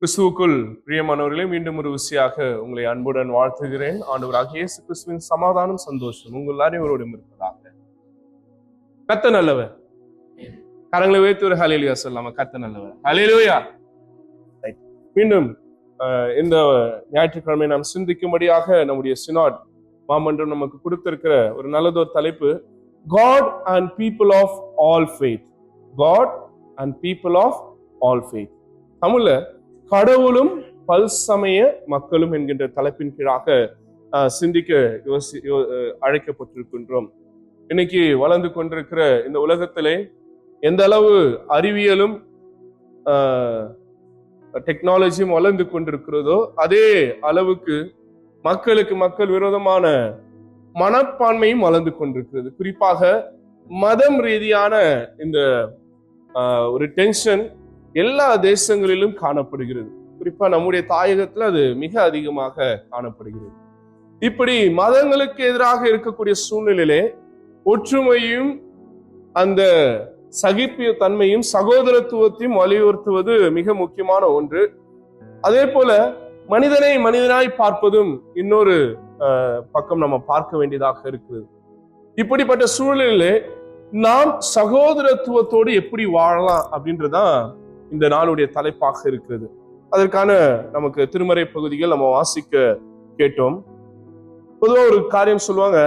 கிறிஸ்துவுக்குள் பிரியமானவர்களே, மீண்டும் ஒரு விஷயாக உங்களை அன்புடன் வாழ்த்துகிறேன். ஆண்டவராகிய இயேசு கிறிஸ்துவின் சமாதானம், சந்தோஷம் உங்கள் அனைவரோடும் இருப்பதாக. கர்த்தர் நல்லவர். கரங்களை வைத்து ஒரு ஹல்லேலூயா சொல்லலாமா? கர்த்தர் நல்லவர். ஹல்லேலூயா. மீண்டும் இந்த ஞாயிற்றுக்கிழமை நாம் சிந்திக்கும்படியாக நம்முடைய சினாட் மாமன்றம் நமக்கு கொடுத்திருக்கிற ஒரு நல்லதொரு தலைப்பு, God and people of all faith. God and people of all faith. தமிழ்ல கடவுளும் பல்சமய மக்களும் என்கின்ற தலைப்பின் கீழாக சிந்திக்க அழைக்கப்பட்டிருக்கின்றோம். இன்னைக்கு வளர்ந்து கொண்டிருக்கிற இந்த உலகத்திலே எந்த அளவு அறிவியலும் டெக்னாலஜியும் வளர்ந்து கொண்டிருக்கிறதோ அதே அளவுக்கு மக்களுக்கு மக்கள் விரோதமான மனப்பான்மையும் வளர்ந்து கொண்டிருக்கிறது. குறிப்பாக மதம் ரீதியான இந்த ஒரு டென்ஷன் எல்லா தேசங்களிலும் காணப்படுகிறது. குறிப்பா நம்முடைய தாயகத்துல அது மிக அதிகமாக காணப்படுகிறது. இப்படி மதங்களுக்கு எதிராக இருக்கக்கூடிய சூழ்நிலையிலே ஒற்றுமையும் அந்த சகிப்பு தன்மையும் சகோதரத்துவத்தையும் வலியுறுத்துவது மிக முக்கியமான ஒன்று. அதே போல மனிதனை மனிதனாய் பார்ப்பதும் இன்னொரு பக்கம் நம்ம பார்க்க வேண்டியதாக இருக்குது. இப்படிப்பட்ட சூழ்நிலையிலே நாம் சகோதரத்துவத்தோடு எப்படி வாழலாம் அப்படின்றதான் இந்த நாளுடைய தலைப்பாக இருக்கிறது. அதற்கான நமக்கு திருமறை பகுதிகள் நம்ம வாசிக்க கேட்டோம். பொதுவாக ஒரு காரியம் சொல்லுவாங்க,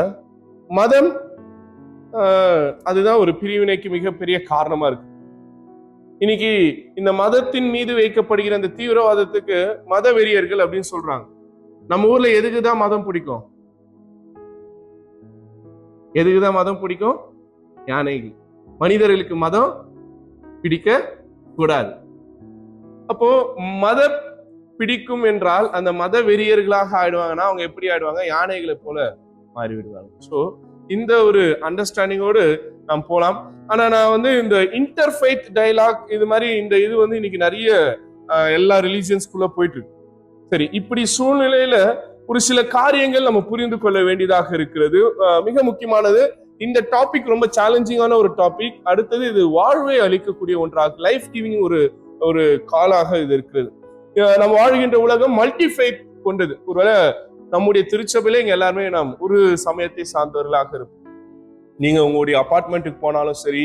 மதம் அதுதான் ஒரு பிரிவினைக்கு மிகப்பெரிய காரணமா இருக்கு. இன்னைக்கு இந்த மதத்தின் மீது வைக்கப்படுகிற இந்த தீவிரவாதத்துக்கு மத வெறியர்கள் அப்படின்னு சொல்றாங்க. நம்ம ஊர்ல எதுக்குதான் மதம் பிடிக்கும்? எதுக்குதான் மதம் பிடிக்கும்? யானைகள். மனிதர்களுக்கு மதம் பிடிக்க கூடாது. அப்போ மத பிடிக்கும் என்றால் அந்த மத வெறியர்களாக ஆயிடுவாங்கன்னா அவங்க எப்படி ஆயிடுவாங்க? யானைகளை போல மாறிவிடுவாங்க. ஸோ இந்த ஒரு அண்டர்ஸ்டாண்டிங்கோடு நாம் போலாம். ஆனா நான் இந்த இன்டர்ஃபெய்த் டயலாக் இது மாதிரி இந்த இது இன்னைக்கு நிறைய எல்லா ரிலீஜியன்ஸ்குள்ள போயிட்டு இருக்கு. சரி, இப்படி சூழ்நிலையில ஒரு சில காரியங்கள் நம்ம புரிந்து கொள்ள வேண்டியதாக இருக்கிறது. மிக முக்கியமானது, இந்த டாபிக் ரொம்ப சேலஞ்சிங்கான ஒரு டாபிக். அடுத்தது இது வாழ்வை அளிக்கக்கூடிய ஒன்றாக, லைஃப் கிவிங் ஒரு காலாக இது இருக்கிறது. நம்ம வாழ்கின்ற உலகம் மல்டி ஃபெய்த் கொண்டது. ஒருவேளை நம்முடைய திருச்சபையில இங்க எல்லாருமே நாம் ஒரு சமயத்தை சார்ந்தவர்களாக இருப்போம். நீங்க உங்களுடைய அபார்ட்மெண்ட்டுக்கு போனாலும் சரி,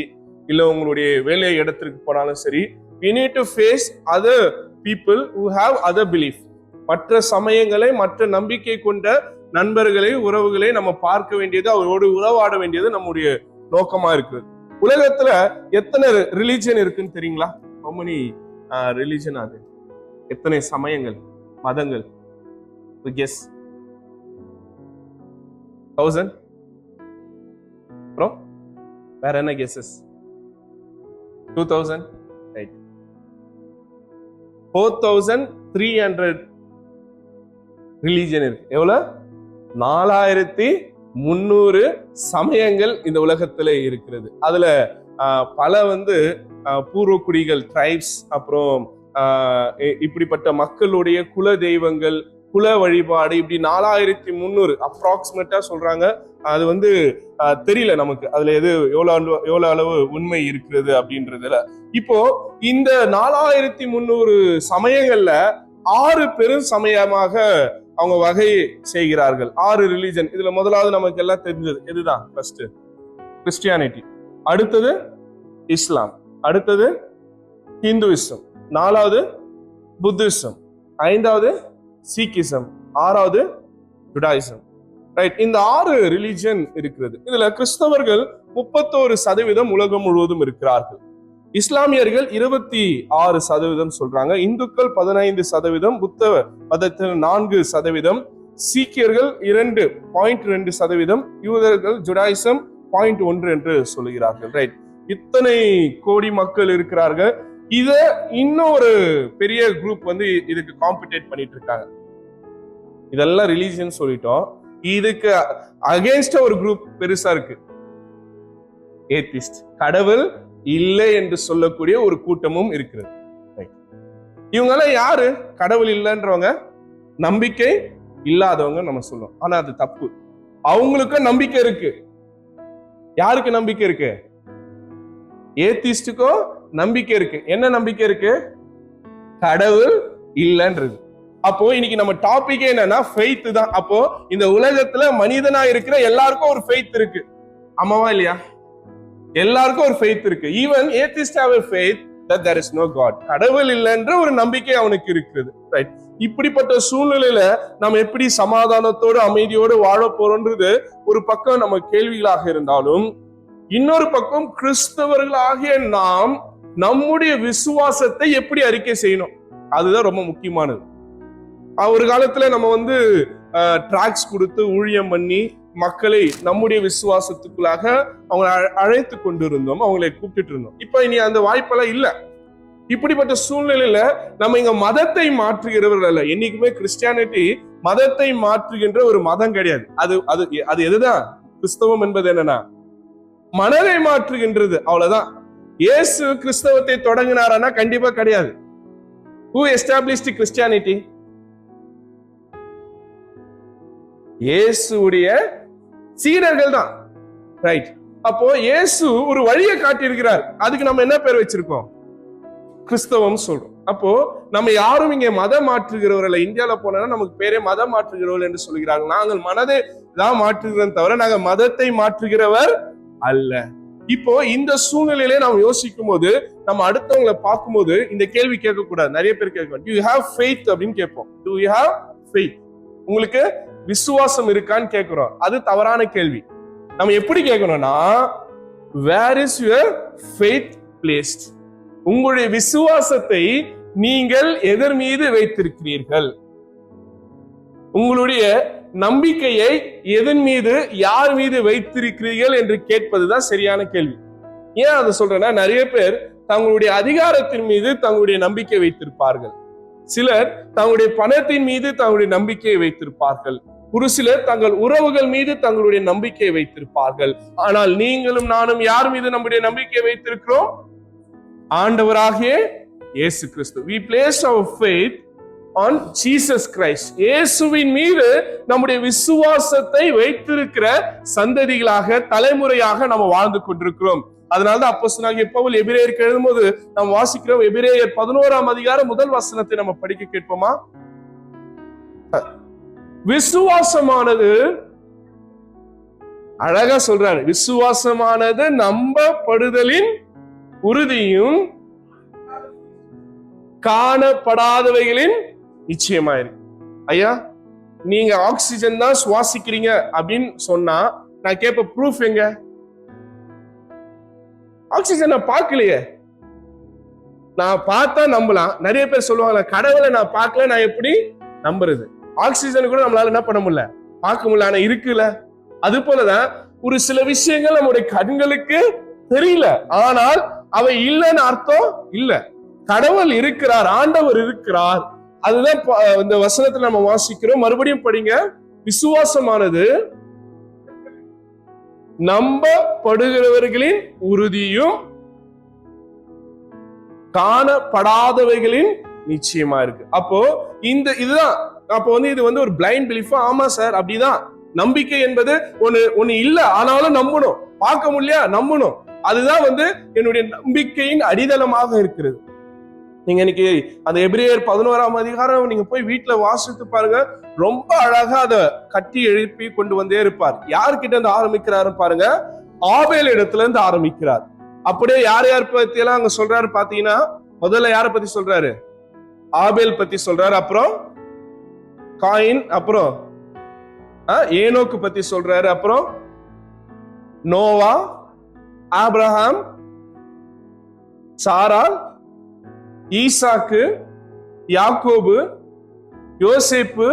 இல்ல உங்களுடைய வேலை இடத்திற்கு போனாலும் சரி, we need to face other people who have other belief. மற்ற சமயங்களை, மற்ற நம்பிக்கை கொண்ட நண்பர்களை, உறவுகளை நம்ம பார்க்க வேண்டியது, அவரோடு உறவாட வேண்டியது நம்முடைய நோக்கமா இருக்கு. உலகத்துல எத்தனை ரிலிஜன் இருக்குன்னு தெரியுங்களா? how many religion அது? எத்தனை சமயங்கள், மதங்கள்? guess 1000. அப்புறம் வேற என்ன கெஸஸ்? 2000, ரைட். 4300 ரிலிஜன் இருக்கு. எவ்வளவு? 4300 சமயங்கள் இந்த உலகத்துல இருக்கிறது. அதுல பல பூர்வக்குடிகள், ட்ரைப்ஸ், அப்புறம் இப்படிப்பட்ட மக்களுடைய குல தெய்வங்கள், குல வழிபாடு, இப்படி 4300 அப்ராக்சிமேட்டா சொல்றாங்க. அது தெரியல நமக்கு அதுல எவ்வளவு அளவு உண்மை இருக்கிறது அப்படின்றதுல. இப்போ இந்த 4300 சமயங்கள்ல 6 பெரும் சமயமாக அவங்க வகை செய்கிறார்கள். 6 ரிலிஜன். இதுல முதலாவது நமக்கு எல்லாம் தெரிஞ்சது எதுதான்? ஃபர்ஸ்ட் கிறிஸ்டியானிட்டி, அடுத்தது இஸ்லாம், அடுத்தது ஹிந்துவிசம், 4வது புத்திசம், 5வது சீக்கிசம், 6வது ஜுடாயிசம். ரைட். இந்த 6 ரிலிஜன் இருக்கிறது. இதுல கிறிஸ்தவர்கள் 31% உலகம் முழுவதும் இருக்கிறார்கள். இஸ்லாமியர்கள் 26% சொல்றாங்க. இந்துக்கள் 15%, புத்த மதத்தில் 4%, சீக்கியர்கள் 2.2%, யூதர்கள் ஜுடாயிசம் 0.1 என்று சொல்லுகிறார்கள். ரைட். இத்தனை கோடி மக்கள் இருக்கிறார்கள். இத இன்னொரு பெரிய குரூப் இதுக்கு காம்படிட் பண்ணிட்டு இருக்காங்க. இதெல்லாம் ரிலீஜியன் சொல்லிட்டோம். இதுக்கு அகைன்ஸ்டா ஒரு குரூப் பெருசா இருக்கு, ஏத்திஸ்ட். கடவுள் இல்லை என்று சொல்லக்கூடிய ஒரு கூட்டமும் இருக்கிறது. இவங்க எல்லாம் யாரு? கடவுள் இல்லைன்றவங்க, நம்பிக்கை இல்லாதவங்க நம்ம சொல்லுவோம். ஆனா அது தப்பு. அவங்களுக்கும் நம்பிக்கை இருக்கு. யாருக்கு நம்பிக்கை இருக்கு? ஏத்திஸ்டுக்கும் நம்பிக்கை இருக்கு. என்ன நம்பிக்கை இருக்கு? கடவுள் இல்லன்றது. அப்போ இன்னைக்கு நம்ம டாபிக் என்னன்னா ஃபெய்த் தான். அப்போ இந்த உலகத்துல மனிதனா இருக்கிற எல்லாருக்கும் ஒரு ஃபெய்த் இருக்கு, ஆமாவா இல்லையா? எல்லாருக்கும் ஒரு ஃபெய்த் இருக்கு. Even atheist have a faith that there is no God. கடவுள் இல்லைன்ற ஒரு நம்பிக்கை அவனுக்கு இருக்குது, ரைட்? இப்படிப்பட்ட சூழ்நிலையில நம்ம எப்படி சமாதானத்தோடு அமைதியோடு வாழ போறோன்றது ஒரு பக்கம் நம்ம கேள்விகளாக இருந்தாலும், இன்னொரு பக்கம் கிறிஸ்தவர்களாகிய நாம் நம்முடைய விசுவாசத்தை எப்படி அறிக்கை செய்யணும், அதுதான் ரொம்ப முக்கியமானது. ஒரு காலத்துல நம்ம டிராக்ஸ் கொடுத்து ஊழியம் பண்ணி மக்களை நம்முடைய விசுவாசத்துக்குள்ளாக அவங்களை அழைத்து கொண்டு இருந்தோம், அவங்களை கூப்பிட்டு இருந்தோம். இப்ப இனி அந்த வாய்ப்பெல்லாம் இல்ல. இப்படிப்பட்ட சூழ்நிலையில நம்ம இங்க மதத்தை மாற்றுகிறவர்கள் அல்ல. என்னைக்குமே கிறிஸ்டியானிட்டி மதத்தை மாற்றுகின்ற ஒரு மதம் கிடையாது. அது அது அது எதுதான் கிறிஸ்தவம் என்பது என்னன்னா மனதை மாற்றுகின்றது, அவ்வளவுதான். இயேசு கிறிஸ்தவத்தை தொடங்கினாரானா? கண்டிப்பா கிடையாது. Who established Christianity? இயேசுடைய சீடர்கள் தான், ரைட்? அப்போ இயேசு ஒரு வழியை காட்டியிருக்கிறார். அதுக்கு நம்ம என்ன பேர் வச்சிருக்கோம்? கிறிஸ்தவம் சொல்றோம். அப்போ நம்ம யாரும் இங்க மதம் மாற்றுகிறவர்கள். இந்தியாவில போனா நமக்கு பேரே மதம் மாற்றுகிறவர்கள் என்று சொல்கிறார்கள். நாங்கள் மனதை தான் மாற்றுகிறோம் தவிர நாங்கள் மதத்தை மாற்றுகிறவர் அல்ல. இப்போ இந்த சூழ்நிலையிலே நாம் யோசிக்கும் போது நம்ம அடுத்தவங்களை பார்க்கும்போது இந்த கேள்வி கேட்க கூடாது. நிறைய பேர் கேட்கணும், do you have faith அப்படின்னு கேட்போம். do you have faith? உங்களுக்கு விசுவாசம் இருக்கான்னு கேட்கிறோம். அது தவறான கேள்வி. நம்ம எப்படி கேட்கணும்னா, where is your faith placed? உங்களுடைய விசுவாசத்தை நீங்கள் எதன் மீது வைத்திருக்கிறீர்கள்? உங்களுடைய நம்பிக்கையை எதன் மீது, யார் மீது வைத்திருக்கிறீர்கள் என்று கேட்பதுதான் சரியான கேள்வி. ஏன் அதை சொல்றேன்னா, நிறைய பேர் தங்களுடைய அதிகாரத்தின் மீது தங்களுடைய நம்பிக்கை வைத்திருப்பார்கள். சிலர் தங்களுடைய பணத்தின் மீது தங்களுடைய நம்பிக்கையை வைத்திருப்பார்கள். ஒரு சிலர் தங்கள் உறவுகள் மீது தங்களுடைய நம்பிக்கையை வைத்திருப்பார்கள். ஆனால் நீங்களும் நானும் யார் மீது நம்முடைய நம்பிக்கையை வைத்திருக்கிறோம்? ஆண்டவராகிய இயேசு கிறிஸ்து. We place our faith on Jesus Christ. இயேசுவின் மீது நம்முடைய விசுவாசத்தை வைத்திருக்கிற சந்ததிகளாக, தலைமுறையாக நம்ம வாழ்ந்து கொண்டிருக்கிறோம். அதனாலதான் அப்போஸ்தலனாகிய பவுல் எபிரேயருக்கு எழுதும்போது நாம் வாசிக்கிறோம். எபிரேயர் 11ஆம் அதிகாரம் 1 வசனத்தை நம்ம படிக்க கேட்போமா? விசுவாசமானது, அழகா சொல்றாரு, விசுவாசமானது நம்பப்படுதலின் உறுதியும் காணப்படாதவைகளின் நிச்சயமா இருக்கு. ஐயா, நீங்க ஆக்சிஜன் தான் சுவாசிக்கிறீங்க அப்படின்னு சொன்னா நான் கேட்ப ப்ரூஃப் எங்க? ஆக்சிஜன் நான் பார்க்கலையே. நான் பார்த்தா நம்பலாம். நிறைய பேர் சொல்லுவாங்க, கடவுளை நான் பார்க்கல, நான் எப்படி நம்புறது? ஆக்சிஜன் கூட நம்மளால என்ன பண்ண முடியல, பார்க்க முடியல, ஆனா இருக்குல்ல. அது போலதான் ஒரு சில விஷயங்கள் நம்முடைய கண்களுக்கு தெரியல, ஆனால் அவை இல்லைன்னு அர்த்தம் இல்ல. கடவுள் இருக்கிறார், ஆண்டவர் இருக்கிறார். அதுதான் இந்த வசனத்துல நம்ம வாசிக்கிறோம். மறுபடியும் படிங்க. விசுவாசமானது நம்பப்படுகிறவர்களின் உறுதியும் காணப்படாதவைகளின் நிச்சயமா இருக்கு. அப்போ இதுதான் அப்போ இது ஒரு பிளைண்ட் பிலீஃப். ஆமா சார், அப்படிதான். நம்பிக்கை என்பது ஒண்ணு இல்ல, ஆனாலும் நம்பணும். பார்க்க முடியல, நம்பணும். அதுதான் என்னுடைய நம்பிக்கையின் அடித்தளமாக இருக்கிறது. நீங்க இன்னைக்கு அந்த எபிரேயர் 11ஆம் அதிகாரம் நீங்க போய் வீட்டுல வாசித்து பாருங்க. ரொம்ப அழகா அதை கட்டி எழுப்பி கொண்டு வந்தே இருப்பார். யார்கிட்ட இருந்து ஆரம்பிக்கிறாரு பாருங்க, ஆபேல் இடத்துல இருந்து ஆரம்பிக்கிறார். அப்படியே யார் யார் பத்தி எல்லாம் அங்க சொல்றாரு பாத்தீங்கன்னா, முதல்ல யார பத்தி சொல்றாரு? ஆபேல் பத்தி சொல்றாரு. அப்புறம் காயின், அப்புறம் ஏனோக்கு பத்தி சொல்றாரு, அப்புறம் நோவா, ஆபிரகாம், சாரா, ஈசாக்கு, யாக்கோபு, யோசேப்பு,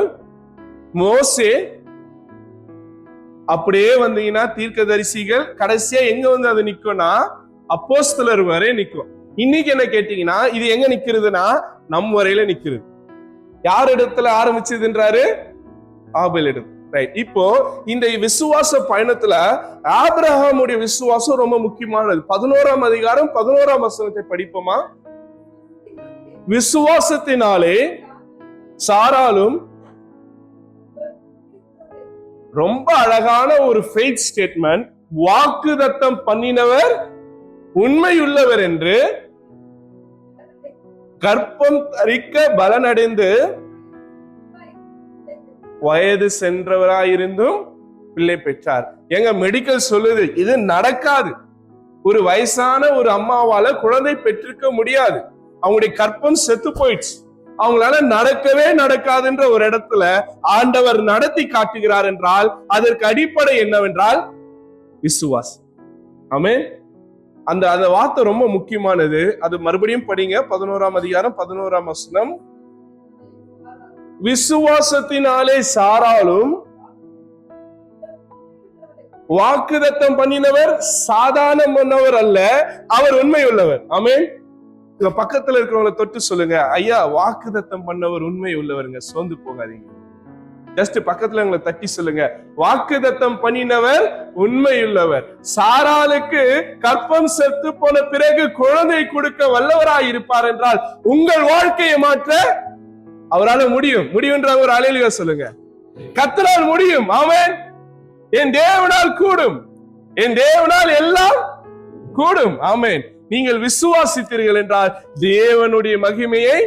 மோசே, அப்படியே வந்தீங்கன்னா தீர்க்கதரிசிகள். கடைசியா எங்க அது நிக்கும்னா அப்போஸ்தலர் வரை நிக்கும். இன்னைக்கு என்ன கேட்டீங்கன்னா, இது எங்க நிக்கிறதுனா நம் வரையில நிக்கிறது. யார் இடத்துல ஆரம்பிச்சதுன்றாரு? ஆபேல் இடத்துல. ரைட். இப்போ இந்த விசுவாச பயணத்துல ஆபிரகாமுடைய விசுவாசம் ரொம்ப முக்கியமானது. 11ஆம் அதிகாரம் 11ஆம் வசனத்தை படிப்போமா? விசுவாசத்தினாலே சாராலும், ரொம்ப அழகான ஒரு ஃபெய்த் ஸ்டேட்மெண்ட், வாக்குதத்தம் பண்ணினவர் உண்மையுள்ளவர் என்று கற்பம் தரிக்க பலனடைந்து வயது சென்றவராயிருந்தும் பிள்ளை பெற்றார். எங்க மெடிக்கல் சொல்லுது இது நடக்காது. ஒரு வயசான ஒரு அம்மாவால குழந்தை பெற்றிருக்க முடியாது. அவங்களுடைய கற்பம் செத்து போயிடுச்சு. அவங்களால நடக்கவே நடக்காதுன்ற ஒரு இடத்துல ஆண்டவர் நடத்தி காட்டுகிறார் என்றால் அதற்கு அடிப்படை என்னவென்றால் விசுவாசம். ஆமென். அந்த வார்த்தை ரொம்ப முக்கியமானது. அது மறுபடியும் படிங்க. 11ஆம் அதிகாரம் 11ஆம் வசனம். விசுவாசத்தினாலே சாராலும் வாக்குதத்தம் பண்ணினவர் சாதாரணமானவர் அல்ல, அவர் உண்மை உள்ளவர். ஆமென். இங்க பக்கத்துல இருக்கிறவங்களை தொட்டு சொல்லுங்க, ஐயா வாக்குதத்தம் பண்ணவர் உண்மை உள்ளவருங்க, சோர்ந்து போகாதீங்க. ஜஸ்ட் பக்கத்துல உங்களை தட்டி சொல்லுங்க, வாக்குதத்தம் பண்ணினவர் உண்மையுள்ளவர். சாராளுக்கு கற்பம் செத்து போன பிறகு குழந்தை கொடுக்க வல்லவராய் இருப்பார் என்றால் உங்கள் வாழ்க்கையை மாற்ற அவரால் முடியும். முடியுன்ற ஒரு அலையில சொல்லுங்க, கர்த்தரால் முடியும். ஆமென். என் தேவனால் கூடும், என் தேவனால் எல்லாம் கூடும். ஆமென். நீங்கள் விசுவாசித்தீர்கள் என்றால் தேவனுடைய மகிமையை,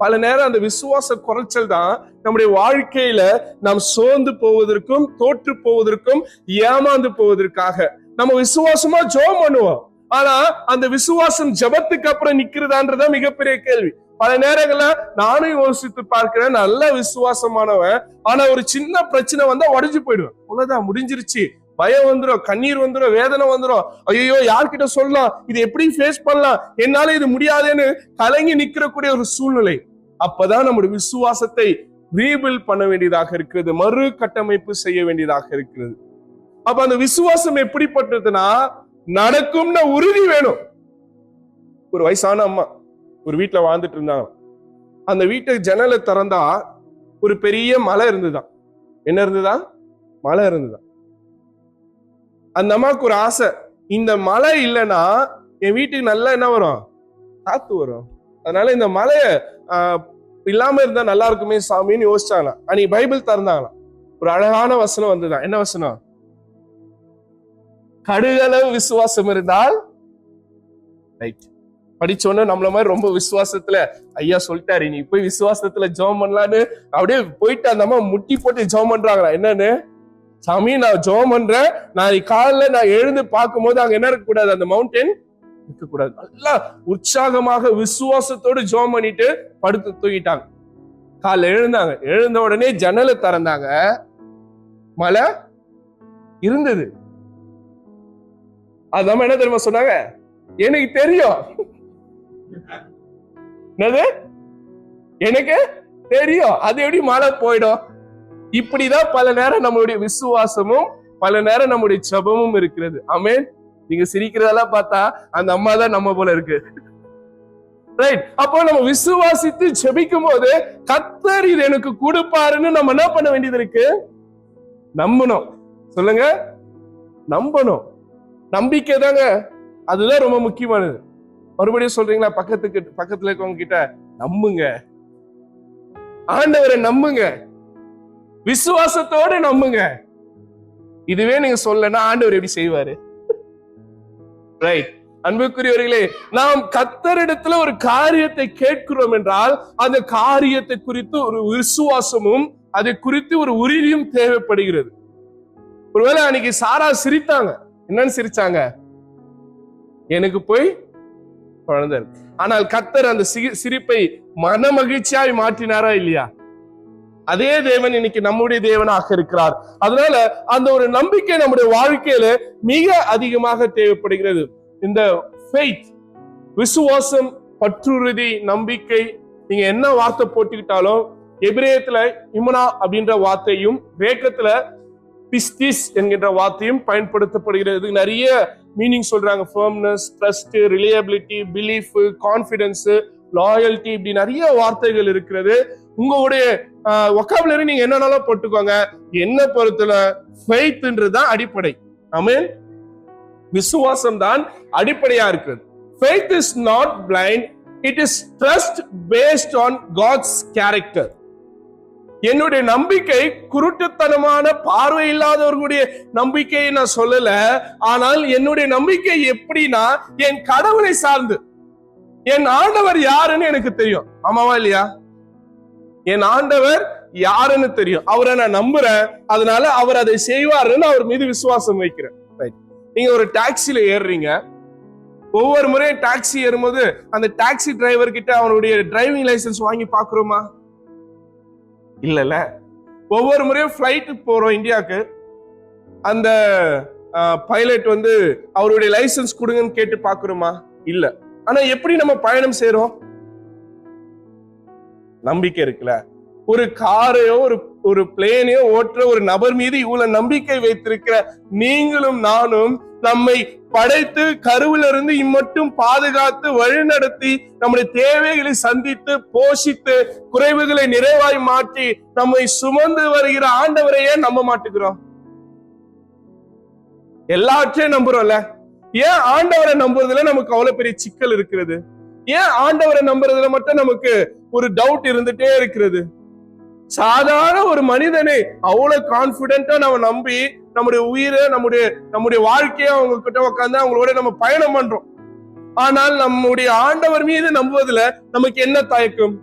பல நேரம் அந்த விசுவாச குறைச்சல் தான் நம்முடைய வாழ்க்கையில நாம் சோர்ந்து போவதற்கும் தோற்று போவதற்கும் ஏமாந்து போவதற்காக நம்ம விசுவாசமா ஜெபம் பண்ணுவோம். ஆனா அந்த விசுவாசம் ஜெபத்துக்கு அப்புறம் நிக்கிறதான்றதா மிகப்பெரிய கேள்வி. பல நேரங்கள்ல நானும் யோசித்து பார்க்கிறேன், நல்ல விசுவாசமானவன், ஆனா ஒரு சின்ன பிரச்சனை வந்தா உடைஞ்சு போயிடுவேன். அவ்வளவுதான், முடிஞ்சிருச்சு. பயம் வந்துடும், கண்ணீர் வந்துடும், வேதனை வந்துடும். ஐயோ யார்கிட்ட சொல்லலாம், இது எப்படி ஃபேஸ் பண்ணலாம், என்னால இது முடியாதுன்னு கலங்கி நிற்கக்கூடிய ஒரு சூழ்நிலை. அப்பதான் நம்முடைய விசுவாசத்தை ரீபில்ட் பண்ண வேண்டியதாக இருக்கிறது, மறு கட்டமைப்பு செய்ய வேண்டியதாக இருக்கிறது. அப்ப அந்த விசுவாசம் எப்படிப்பட்டதுன்னா நடக்கும்னு உறுதி வேணும். ஒரு வயசான அம்மா ஒரு வீட்டுல வாழ்ந்துட்டு இருந்தாங்க. அந்த வீட்டை ஜன்னலை திறந்தா ஒரு பெரிய மலை இருந்துதான். என்ன இருந்துதான்? மலை இருந்துதான். அந்த அம்மாவுக்கு ஒரு ஆசை, இந்த மலை இல்லைன்னா என் வீட்டுக்கு நல்லா என்ன வரும், காத்து வரும். அதனால இந்த மலை இல்லாம இருந்தா நல்லா இருக்குமே சாமின்னு யோசிச்சாங்களாம். அன்னைக்கு பைபிள் திறந்தாங்களாம். ஒரு அழகான வசனம் வந்துதான். என்ன வசனம்? கடுகளவு விசுவாசம் இருந்தால் ரைட். படிச்சோன்னு நம்மள மாதிரி ரொம்ப விசுவாசத்துல ஐயா சொல்லிட்டாரு நீ போய் விசுவாசத்துல ஜெபம் பண்ணலான்னு அப்படியே போயிட்டு அந்த அம்மா முட்டி போட்டு ஜெபம் பண்றாங்களா. என்னன்னு? சாமி நான் ஜெபம் பண்றேன், நான் காலைல நான் எழுந்து பார்க்கும் போது அங்க என்ன இருக்கக்கூடாது, அந்த மவுண்டன் இருக்கக்கூடாது. நல்லா உற்சாகமாக விசுவாசத்தோடு ஜெபம் பண்ணிட்டு படுத்து தூக்கிட்டாங்க. காலைல எழுந்தாங்க. எழுந்த உடனே ஜன்னலை திறந்தாங்க, மழை இருந்தது. அது என்ன தெரியுமா சொன்னாங்க? எனக்கு தெரியும். என்னது? எனக்கு தெரியும். அது எப்படி மழை போயிடும்? இப்படிதான் பல நேரம் நம்மளுடைய விசுவாசமும் பல நேரம் நம்முடைய ஜெபமும் இருக்கிறது. ஆமென். நீங்க சிரிக்கிறதெல்லாம் பார்த்தா அந்த அம்மா தான் நம்ம போல இருக்கு. ரைட். அப்போ நம்ம விசுவாசித்து ஜெபிக்கும் போது கர்த்தர் இது எனக்கு கொடுப்பாருன்னு நம்ம என்ன பண்ண வேண்டியது இருக்கு? நம்பணும். சொல்லுங்க, நம்பணும். நம்பிக்கை தாங்க, அதுதான் ரொம்ப முக்கியமானது. மறுபடியும் சொல்றீங்களா? பக்கத்துல இருக்கவங்க கிட்ட நம்புங்க, ஆண்டவரை நம்புங்க, விசுவாசத்தோட நம்புங்க. இதுவே நீங்க சொல்லனா ஆண்டவர் எப்படி செய்வாரு? ரைட். அன்புக்குரியவர்களே, நாம் கர்த்தரிடத்துல ஒரு காரியத்தை கேட்கிறோம் என்றால் அந்த காரியத்தை குறித்து ஒரு விசுவாசமும் அதை குறித்து ஒரு உறுதியும் தேவைப்படுகிறது. ஒருவேளை அன்னைக்கு சாரா சிரித்தாங்க. என்னன்னு சிரிச்சாங்க? எனக்கு போய் குழந்தை இருக்கு. ஆனால் கர்த்தர் அந்த சிரிப்பை மன மகிழ்ச்சியாய் மாற்றினாரா இல்லையா? அதே தேவன் இன்னைக்கு நம்முடைய தேவனாக இருக்கிறார். அதனால அந்த ஒரு நம்பிக்கை நம்முடைய வாழ்க்கையில மிக அதிகமாக தேவைப்படுகிறது. இந்த ஃபெய்த், விசுவாசம், பற்றுறுதி, நம்பிக்கை, நீங்க என்ன வார்த்தை போட்டுக்கிட்டாலும் எபிரேயத்துல இமுனா அப்படின்ற வார்த்தையும் கிரேக்கத்துல பிஸ்டிஸ் என்கின்ற வார்த்தையும் பயன்படுத்தப்படுகிறது. நிறைய மீனிங் சொல்றாங்க. Firmness, trust, reliability, belief, confidence, loyalty, இப்படி நிறைய வார்த்தைகள் இருக்கிறது. உங்களுடைய வொக்காபுலரி நீங்க என்னன்னாலும் போட்டுக்கோங்க. என்ன பொறுத்தல ஃபெய்த்ன்றதுதான் அடிப்படை. ஆமென். விசுவாசம் தான் அடிப்படையா இருக்கிறது. Faith is not blind, it is trust based on God's character. என்னுடைய நம்பிக்கை குருட்டுத்தனமான பார்வை இல்லாதவர்களுடைய நம்பிக்கையை நான் சொல்லல. ஆனால் என்னுடைய நம்பிக்கை எப்படின்னா என் கடவுளை சார்ந்து. என் ஆண்டவர் யாருன்னு எனக்கு தெரியும். ஆமாவா இல்லையா? என் ஆண்டவர் யாருன்னு தெரியும். அவரை நான் நம்புறேன். அதனால அவர் அதை செய்வாருன்னு அவர் மீது விசுவாசம் வைக்கிறேன். நீங்க ஒரு டாக்ஸில ஏறுறீங்க. ஒவ்வொரு முறையும் டாக்ஸி ஏறும்போது அந்த டாக்ஸி டிரைவர் கிட்ட அவனுடைய டிரைவிங் லைசன்ஸ் வாங்கி பாக்குறோமா? இல்லல்ல. ஒவ்வொரு முறையும் பிளைட்டுக்கு போறோம் இந்தியாவுக்கு, அந்த பைலட் அவருடைய லைசன்ஸ் கொடுங்கன்னு கேட்டு பாக்குறோமா? இல்ல. ஆனா எப்படி நம்ம பயணம் செய்றோம்? நம்பிக்கை இருக்குல்ல. ஒரு காரையோ ஒரு பிளேனையோ ஓட்டுற ஒரு நபர் மீது இவ்வளவு நம்பிக்கை வைத்திருக்கிற நீங்களும் நானும் நம்மை படைத்து கருவில இருந்து இம்மட்டும் பாதுகாத்து வழிநடத்தி நம்முடைய தேவைகளை சந்தித்து போஷித்து குறைவுகளை நிறைவாய் மாற்றி நம்மை சுமந்து வருகிற ஆண்டவரையே நம்ப மாட்டுகிறோம். எல்லாற்றையும் நம்புறோம்ல. ஏன் ஆண்டவரை நம்புறதுல நமக்கு அவ்வளவு பெரிய சிக்கல் இருக்கிறது? ஏன் ஆண்டவரை நம்புறதுல மட்டும் நமக்கு ஒரு டவுட் இருந்துட்டே இருக்கிறது? சாதாரண ஒரு மனிதனை அவ்வளவு கான்பிடென்டா நம்ம நம்பி நம்முடைய உயிரை நம்முடைய வாழ்க்கையை அவங்க கிட்ட உட்காந்து அவங்களோட நம்ம பயணம் பண்றோம். ஆனால் நம்முடைய ஆண்டவர் மீது நம்புவதுல நமக்கு என்ன தயக்கம்?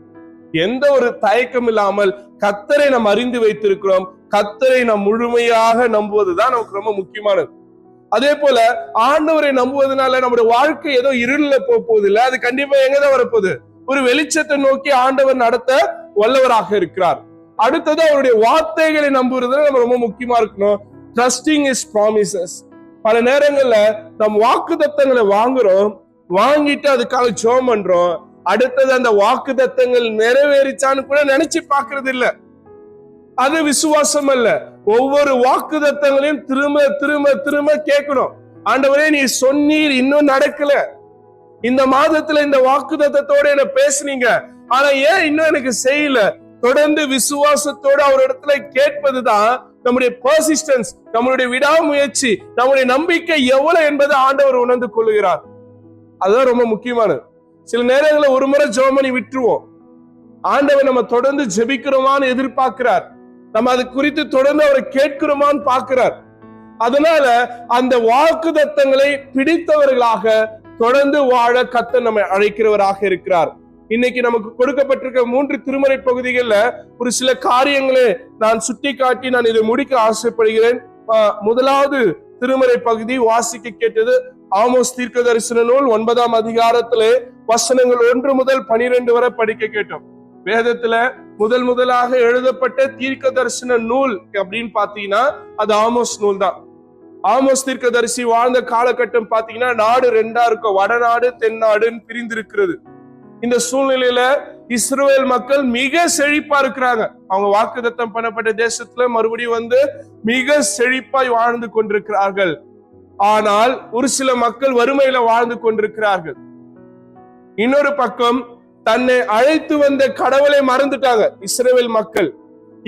எந்த ஒரு தயக்கம் இல்லாமல் கர்த்தரை நாம் அறிந்து வைத்திருக்கிறோம். கர்த்தரை நாம் முழுமையாக நம்புவதுதான் நமக்கு ரொம்ப முக்கியமானது. அதே போல ஆண்டவரை நம்புவதனால நம்முடைய வாழ்க்கை ஏதோ இருள போகுது இல்ல, அது கண்டிப்பா எங்கதான் வரப்போகுது? ஒரு வெளிச்சத்தை நோக்கி ஆண்டவர் நடத்த வல்லவராக இருக்கிறார். அடுத்தது அவருடைய வார்த்தைகளை நம்புறதுல நம்ம ரொம்ப முக்கியமா இருக்கணும். Trusting is promises. பல நேரங்கள்ல நம் வாக்குத்தத்தங்களை வாங்கிட்டு அதுக்காக ஜெபம் பண்றோம். அடுத்தது அந்த வாக்குத்தத்தங்கள் நிறைவேறிச்சான்னு கூட நினைச்சு பாக்குறது இல்ல. அது விசுவாசம் அல்ல. ஒவ்வொரு வாக்குத்தத்தங்களையும் திரும்ப திரும்ப திரும்ப கேட்கணும். ஆண்டவரே, நீ சொன்னீர், இன்னும் நடக்கல. இந்த மாதத்துல இந்த வாக்குத்தத்தத்தோட என்ன பேசுனீங்க, ஆனா ஏன் இன்னும் எனக்கு செய்யல? தொடர்ந்து விசுவாசத்தோட அவர் இடத்துல கேட்பதுதான் நம்முடைய பர்சிஸ்டன்ஸ், நம்மளுடைய விடாமுயற்சி, நம்முடைய நம்பிக்கை எவ்வளவு என்பதை ஆண்டவர் உணர்ந்து கொள்கிறார். அதுதான் ரொம்ப முக்கியமானது. சில நேரங்களில் ஒரு முறை ஜெபம் பண்ணி விட்டுருவோம். ஆண்டவர் நம்ம தொடர்ந்து ஜெபிக்கிறோமான்னு எதிர்பார்க்கிறார். நம்ம அது குறித்து தொடர்ந்து அவரை கேட்கிறோமான்னு பார்க்கிறார். அதனால அந்த வாக்குத்தத்தங்களை பிடித்தவர்களாக தொடர்ந்து வாழ கர்த்தர் நம்மை அழைக்கிறவராக இருக்கிறார். இன்னைக்கு நமக்கு கொடுக்கப்பட்டிருக்க 3 திருமறை பகுதிகள்ல ஒரு சில காரியங்களை நான் சுட்டி காட்டி நான் இதை முடிக்க ஆசைப்படுகிறேன். முதலாவது திருமறை பகுதி வாசிக்க கேட்டது ஆமோஸ் தீர்க்க தரிசன நூல் 9ஆம் அதிகாரத்திலே வசனங்கள் 1 முதல் 12 வரை படிக்க கேட்டோம். வேதத்துல முதலாக எழுதப்பட்ட தீர்க்க தரிசன நூல் அப்படின்னு பாத்தீங்கன்னா அது ஆமோஸ் நூல் தான். ஆமோஸ் தீர்க்கதரிசி வாழ்ந்த காலகட்டம் பாத்தீங்கன்னா நாடு 2ஆ இருக்கும். வடநாடு தென்னாடுன்னு பிரிந்திருக்கிறது. இந்த சூழ்நிலையில இஸ்ரவேல் மக்கள் மிக செழிப்பா இருக்கிறாங்க. அவங்க வாக்குத்தத்தம் பண்ணப்பட்ட தேசத்துல மறுபடியும் மிக செழிப்பாய் வாழ்ந்து கொண்டிருக்கிறார்கள். ஆனால் ஒரு சில மக்கள் வறுமையில வாழ்ந்து கொண்டிருக்கிறார்கள். இன்னொரு பக்கம் தன்னை அழைத்து வந்த கடவுளை மறந்துட்டாங்க இஸ்ரவேல் மக்கள்.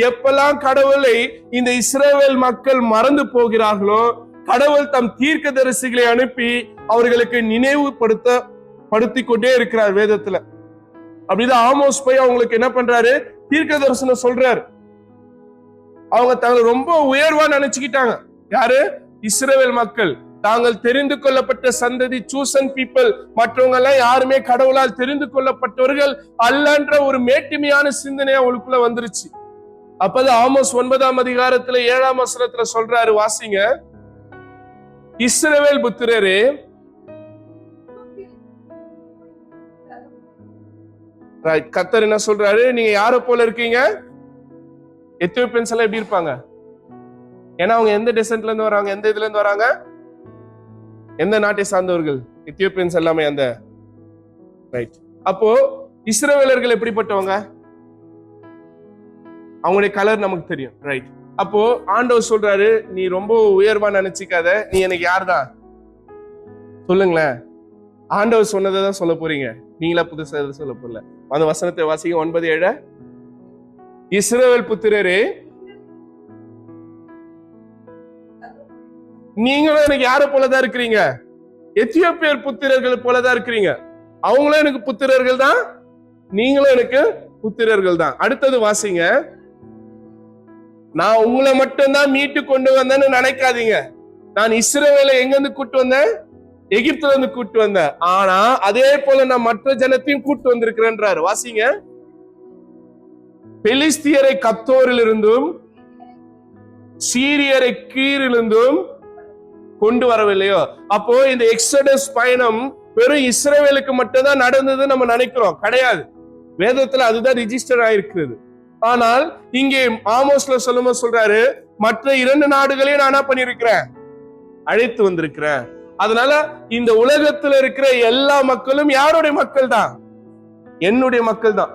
எப்பெல்லாம் கடவுளை இந்த இஸ்ரவேல் மக்கள் மறந்து போகிறார்களோ, கடவுள் தம் தீர்க்கதரிசிகளை அனுப்பி அவர்களுக்கு நினைவுபடுத்தி கொண்டே இருக்கிறார் வேதத்துல. அப்படிதான் ஆமோஸ் போய் அவங்களுக்கு என்ன பண்றாரு? தீர்க்க தரிசனம் சொல்றாரு. அவங்க தாங்கள் ரொம்ப உயர்வா நினைச்சுக்கிட்டாங்க. யாரு? இஸ்ரவேல் மக்கள். தாங்கள் தெரிந்து கொள்ளப்பட்ட சந்ததி, சூசன் பீப்பிள், மற்றவங்க எல்லாம் யாருமே கடவுளால் தெரிந்து கொள்ளப்பட்டவர்கள் அல்லன்ற ஒரு மேட்டுமையான சிந்தனை அவங்களுக்குள்ள வந்துருச்சு. அப்பதான் ஆமோஸ் 9ஆம் அதிகாரத்துல 7ஆம் வசனத்துல சொல்றாரு, வாசிங்க. இஸ்ரவேல் புத்திரரே, கர்த்தர் என்ன சொல்றாரு? நீங்க யார போல இருக்கீங்க? எத்தியோப்பியன்ஸ் எல்லாம் எப்படி இருப்பாங்க? ஏன்னா அவங்க எந்த டெசன்ட்ல இருந்து வராங்க? எந்த இதுல இருந்து வராங்க? எந்த நாட்டை சார்ந்தவர்கள்? எத்தியோப்பியன்ஸ் எல்லாமே அந்த ரைட். அப்போ இஸ்ரவேலர்கள் எப்படிப்பட்டவங்க? அவங்களுடைய கலர் நமக்கு தெரியும், ரைட்? அப்போ ஆண்டவர் சொல்றாரு, நீ ரொம்ப உயர்வா நினைச்சுக்காத, நீ எனக்கு யார்தான் சொல்லுங்களேன். ஆண்டவர் சொன்னதான் சொல்ல போறீங்க, நீங்களா புதுசா சொல்ல போறல. அந்த வசனத்தை வாசிக்க 9:7. இஸ்ரவேல் புத்திரரே, நீங்களும் எனக்கு யார போலதான் இருக்கிறீங்க? எத்தியோப்பியர் புத்திரர்கள் போலதான் இருக்கிறீங்க. அவங்களும் எனக்கு புத்திரர்கள் தான், நீங்களும் எனக்கு புத்திரர்கள் தான். அடுத்தது வாசிங்க. நான் உங்களை மட்டும்தான் மீட்டு கொண்டு வந்தேன்னு நினைக்காதீங்க. நான் இஸ்ரவேலை எங்க இருந்து கூட்டு வந்தேன்? எகிப்துல இருந்து கூட்டு வந்தேன், ஆனா அதே போல நான் மற்ற ஜனத்தையும் கூட்டு வந்திருக்கிறேன்றாரு. வாசிங்க. பெலிஸ்தியரை கத்தோரிலிருந்தும் சீரியரை கீரிலிருந்தும் கொண்டு வரவில்லையோ. அப்போ இந்த எக்ஸடஸ் பயணம் வெறும் இஸ்ரவேலுக்கு மட்டும் தான் நடந்தது நம்ம நினைக்கிறோம். கிடையாது. வேதத்துல அதுதான் ரிஜிஸ்டர் ஆயிருக்கிறது. ஆனால் இங்கே ஆமோஸ்ல சொல்லும்போது சொல்றாரு, மற்ற 2 நாடுகளையும் நான் என்ன பண்ணிருக்கிறேன், அழைத்து வந்திருக்கிறேன். அதனால இந்த உலகத்துல இருக்கிற எல்லா மக்களும் யாருடைய மக்கள் தான்? என்னுடைய மக்கள் தான்.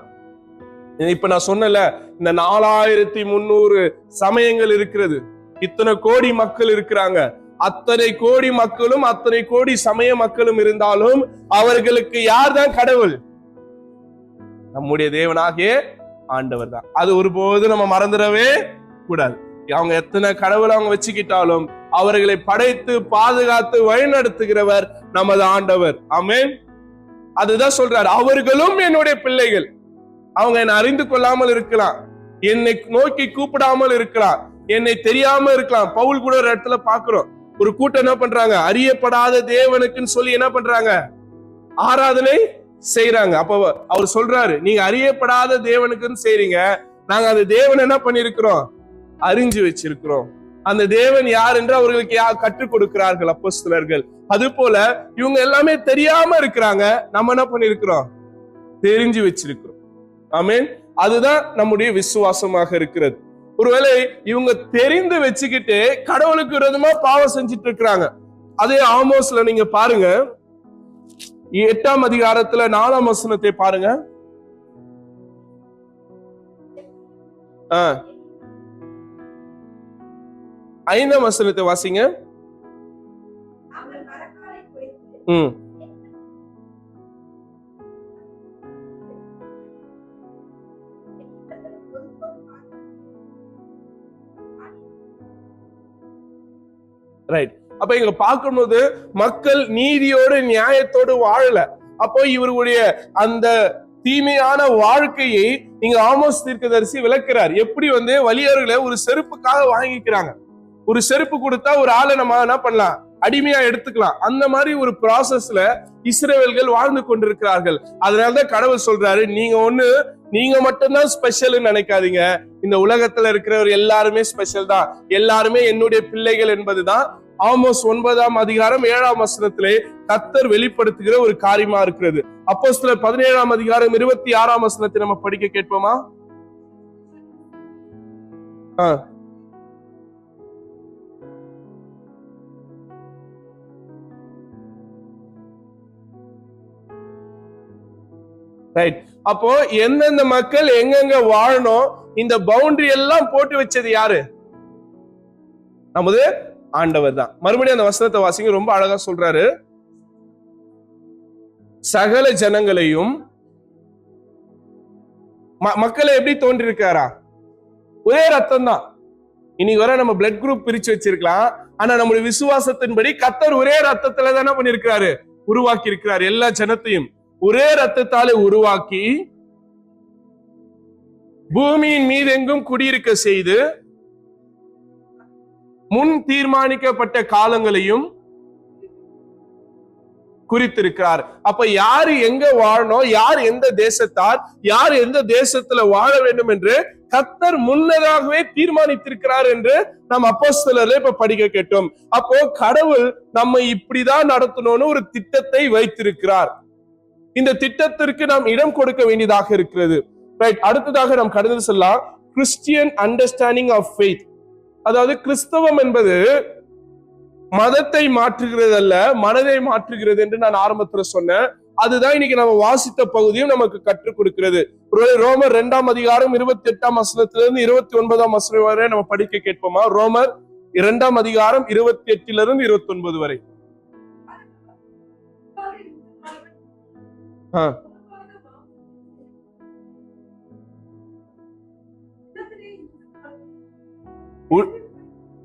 இப்ப நான் சொன்னல, இந்த 4300 சமயங்கள் இருக்கிறது, இத்தனை கோடி மக்கள் இருக்கிறாங்க. அத்தனை கோடி மக்களும் அத்தனை கோடி சமய மக்களும் இருந்தாலும் அவர்களுக்கு யார் தான் கடவுள்? நம்முடைய தேவனாகிய ஆண்டவர் தான். அது ஒருபோது நம்ம மறந்துடவே கூடாது. அவங்க எத்தனை கடவுள் அவங்க வச்சுக்கிட்டாலும் அவர்களை படைத்து பாதுகாத்து வழிநடத்துகிறவர் நமது ஆண்டவர். ஆமென். அதுதான் சொல்றாரு, அவர்களும் என்னுடைய பிள்ளைகள். அவங்க என்னை அறிந்து கொள்ளாமல் இருக்கலாம், என்னை நோக்கி கூப்பிடாமல் இருக்கலாம், என்னை தெரியாம இருக்கலாம். பவுல் கூட ஒரு இடத்துல பாக்குறோம், ஒரு கூட்டம் என்ன பண்றாங்க, அறியப்படாத தேவனுக்குன்னு சொல்லி என்ன பண்றாங்க, ஆராதனை செய்யறாங்க. அப்ப அவர் சொல்றாரு, நீங்க அறியப்படாத தேவனுக்குன்னு செய்றீங்க, நாங்க அந்த தேவன் என்ன பண்ணிருக்கிறோம், அறிஞ்சு வச்சிருக்கிறோம். அந்த தேவன் யார் என்று அவர்களுக்கு கற்றுக் கொடுக்கிறார்கள் அப்போஸ்தலர்கள். அது போல இவங்க எல்லாமே தெரியாம இருக்கிறாங்க, நம்ம என்ன பண்ணிருக்கிறோம், தெரிஞ்சு வச்சிருக்கிறோம். ஆமென். அதுதான் நம்முடைய விசுவாசமாக இருக்கிறது. ஒருவேளை இவங்க தெரிந்து வச்சுக்கிட்டு கடவுளுக்கு விரோதமா பாவம் செஞ்சிட்டு இருக்கிறாங்க. அதே ஆமோஸ்ல நீங்க பாருங்க, 8ஆம் அதிகாரத்துல 4ஆம் வசனத்தை பாருங்க. 5ஆம் வசனத்தை வாசிங்க. ரைட். அப்ப இங்க பார்க்கும்போது மக்கள் நீதியோடு நியாயத்தோடு வாழல. அப்போ இவருடைய அந்த தீமையான வாழ்க்கையை இங்க ஆமோஸ் தீர்க்கதரிசி விளக்குறார். எப்படி வலியர்களை ஒரு செருப்புக்காக வாங்கிக்கிறாங்க. ஒரு செருப்பு கொடுத்தா ஒரு ஆளை நம்ம என்ன பண்ணலாம், அடிமையா எடுத்துக்கலாம். அந்த மாதிரி ஒரு ப்ராசஸ்ல இஸ்ரவேல்கள் வாழ்ந்து கொண்டிருக்கிறார்கள். அதனாலதான் கடவுள் சொல்றாரு, நீங்க மட்டும்தான் ஸ்பெஷல் நினைக்காதீங்க, இந்த உலகத்துல இருக்கிறவர் எல்லாருமே ஸ்பெஷல் தான், எல்லாருமே என்னுடைய பிள்ளைகள் என்பதுதான் ஆமோஸ் 9ஆம் அதிகாரம் 7ஆம் வசனத்திலே கர்த்தர் வெளிப்படுத்துகிற ஒரு காரியமா இருக்கிறது. அப்போஸ்தலர் 17ஆம் அதிகாரம் 26ஆம் வசனத்தை நம்ம படிக்க கேட்போமா? ரைட். அப்போ எந்தெந்த மக்கள் எங்கெங்க வாழணும், இந்த பவுண்டரி எல்லாம் போட்டு வச்சது யாரு? நமது ஆண்டவர் தான். மறுபடியும் அந்த வசனத்தை வாசிங்க, ரொம்ப அழகா சொல்றாரு. சகல ஜனங்களையும், மக்களை எப்படி தோன்றிருக்காரா? ஒரே ரத்தம் தான். இன்னைக்கு வர நம்ம பிளட் குரூப் பிரிச்சு வச்சிருக்கலாம், ஆனா நம்முடைய விசுவாசத்தின்படி கர்த்தர் ஒரே ரத்தத்துல தானே பண்ணிருக்கிறாரு, உருவாக்கி இருக்கிறார். எல்லா ஜனத்தையும் ஒரே ரத்தத்தாலே உருவாக்கி பூமியின் மீதெங்கும் குடியிருக்க செய்து முன் தீர்மானிக்கப்பட்ட காலங்களையும் குறித்திருக்கிறார். அப்ப யாரு எங்க வாழணும், யார் எந்த தேசத்தார், யார் எந்த தேசத்துல வாழ வேண்டும் என்று கர்த்தர் முன்னதாகவே தீர்மானித்திருக்கிறார் என்று நாம் அப்போஸ்தலர்ல இப்ப படிக்க கேட்டோம். அப்போ கடவுள் நம்ம இப்படிதான் நடத்தணும்னு ஒரு திட்டத்தை வைத்திருக்கிறார். இந்த திட்டத்திற்கு நாம் இடம் கொடுக்க வேண்டியதாக இருக்கிறது. ரைட். அடுத்ததாக நாம் கடந்து செல்லலாம், கிறிஸ்டியன் அண்டர்ஸ்டாண்டிங் ஆஃப் ஃபெய்த். அதாவது கிறிஸ்தவம் என்பது மதத்தை மாற்றுகிறது அல்ல, மனதை மாற்றுகிறது என்று நான் ஆரம்பத்துல சொன்னேன். அதுதான் இன்னைக்கு நம்ம வாசித்த பகுதியும் நமக்கு கற்றுக் கொடுக்கிறது. ரோமர் 2ஆம் அதிகாரம் 28ஆம் வசனத்திலிருந்து 29ஆம் வசனம் வரை நம்ம படிக்க கேட்போமா? ரோமர் 2ஆம் அதிகாரம் 28லிருந்து 29 வரை.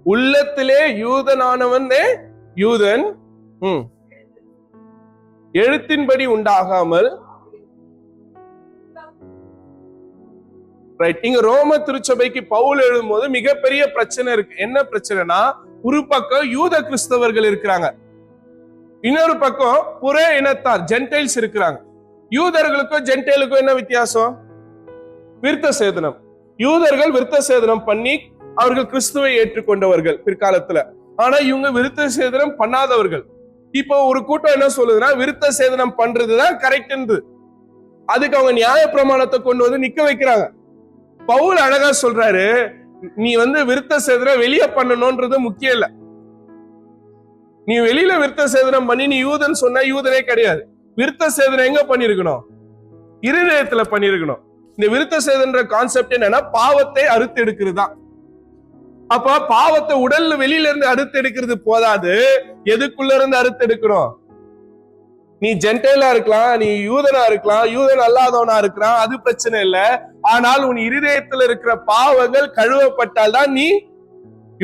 உள்ளத்திலே யூதனானவன் யூதன், எழுத்தின்படி உண்டாகாமல். ரைட். இங்க ரோம திருச்சபைக்கு பவுல் எழுதும்போது மிகப்பெரிய பிரச்சனை இருக்கு. என்ன பிரச்சனைனா, ஒரு பக்கம் யூத கிறிஸ்தவர்கள் இருக்கிறாங்க, இன்னொரு பக்கம் புற இனத்தார் ஜென்டைல்ஸ் இருக்கிறாங்க. யூதர்களுக்கும் ஜென்டைலுக்கும் என்ன வித்தியாசம்? விருத்த சேதனம். யூதர்கள் விருத்த சேதனம் பண்ணி அவர்கள் கிறிஸ்துவை ஏற்றுக்கொண்டவர்கள் பிற்காலத்துல. ஆனா இவங்க விருத்த சேதனம் பண்ணாதவர்கள். இப்போ ஒரு கூட்டம் என்ன சொல்லுதுன்னா விருத்த சேதனம் பண்றதுதான் கரெக்ட். அதுக்கு அவங்க நியாய பிரமாணத்தை கொண்டு வந்து நிக்க வைக்கிறாங்க. பவுல் அழகா சொல்றாரு, நீ விருத்த சேதனம் வெளியே பண்ணணும்ன்றது முக்கியம் இல்ல. நீ வெளியில விருத்த சேதனம் பண்ணி நீ யூதன் சொன்னா யூதனே கிடையாது. விருத்த சேதனம் எங்க பண்ணிருக்கணும்? இருதயத்துல பண்ணிருக்கணும். இந்த விருத்த சேதன்ற கான்செப்ட் என்னன்னா பாவத்தை அறுத்து எடுக்கிறது தான். அப்ப பாவத்தை உடல்ல வெளியில இருந்து அறுத்து எடுக்கிறது போதாது, எதுக்குள்ள இருந்து அறுத்து எடுக்கணும்? நீ ஜென்டைலா இருக்கலாம், நீ யூதனா இருக்கலாம், யூதன் அல்லாதவனா இருக்கலாம், அது பிரச்சனை இல்ல. ஆனால் உன் இருதயத்தில் இருக்கிற பாவங்கள் கழுவப்பட்டால் தான் நீ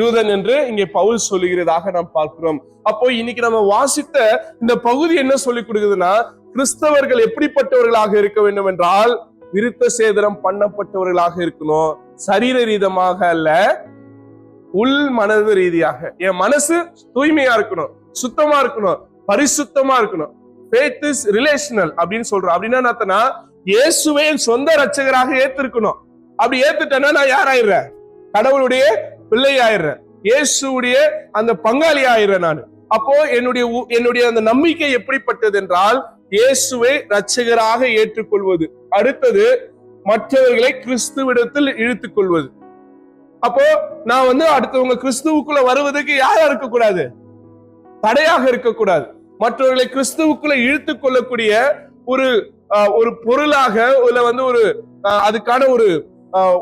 யூதன் என்று இங்கே பவுல் சொல்லுகிறதாக நாம் பார்க்கிறோம். அப்போ இன்னைக்கு நம்ம வாசித்த இந்த பகுதி என்ன சொல்லிக் கொடுக்குதுன்னா, கிறிஸ்தவர்கள் எப்படிப்பட்டவர்களாக இருக்க வேண்டும் என்றால் விருத்த சேதனம் பண்ணப்பட்டவர்களாக இருக்கணும். சரீர ரீதியாக அல்ல, உள் மனது ரீதியாக. என் மனசு தூய்மையா இருக்கணும், சுத்தமா இருக்கணும், பரிசுத்தமா இருக்கணும். faith is relational அப்படின்னு சொல்றோம். அப்படின்னா என்னன்னா, இயேசுவை சொந்த ரட்சகராக ஏத்திருக்கணும். அப்படி ஏத்துட்டேன்னா நான் யார் ஆயிடுறேன்? கடவுளுடைய பிள்ளை ஆயிடுறேன், இயேசுடைய அந்த பங்காளி ஆயிடுறேன் நான். அப்போ என்னுடைய அந்த நம்பிக்கை எப்படிப்பட்டது என்றால் இயேசுவை ரட்சகராக ஏற்றுக்கொள்வது. அடுத்தது மற்றவர்களை கிறிஸ்துவிடத்தில் இழுத்துக் கொள்வது. அப்போ நான் அடுத்தவங்க கிறிஸ்துவுக்குள்ள வருவதற்கு யாரா இருக்கக்கூடாது? தடையாக இருக்கக்கூடாது. மற்றவர்களை கிறிஸ்துவுக்குள்ள இழுத்துக் கொள்ளக்கூடிய ஒரு பொருளாக இல்ல ஒரு அதுக்கான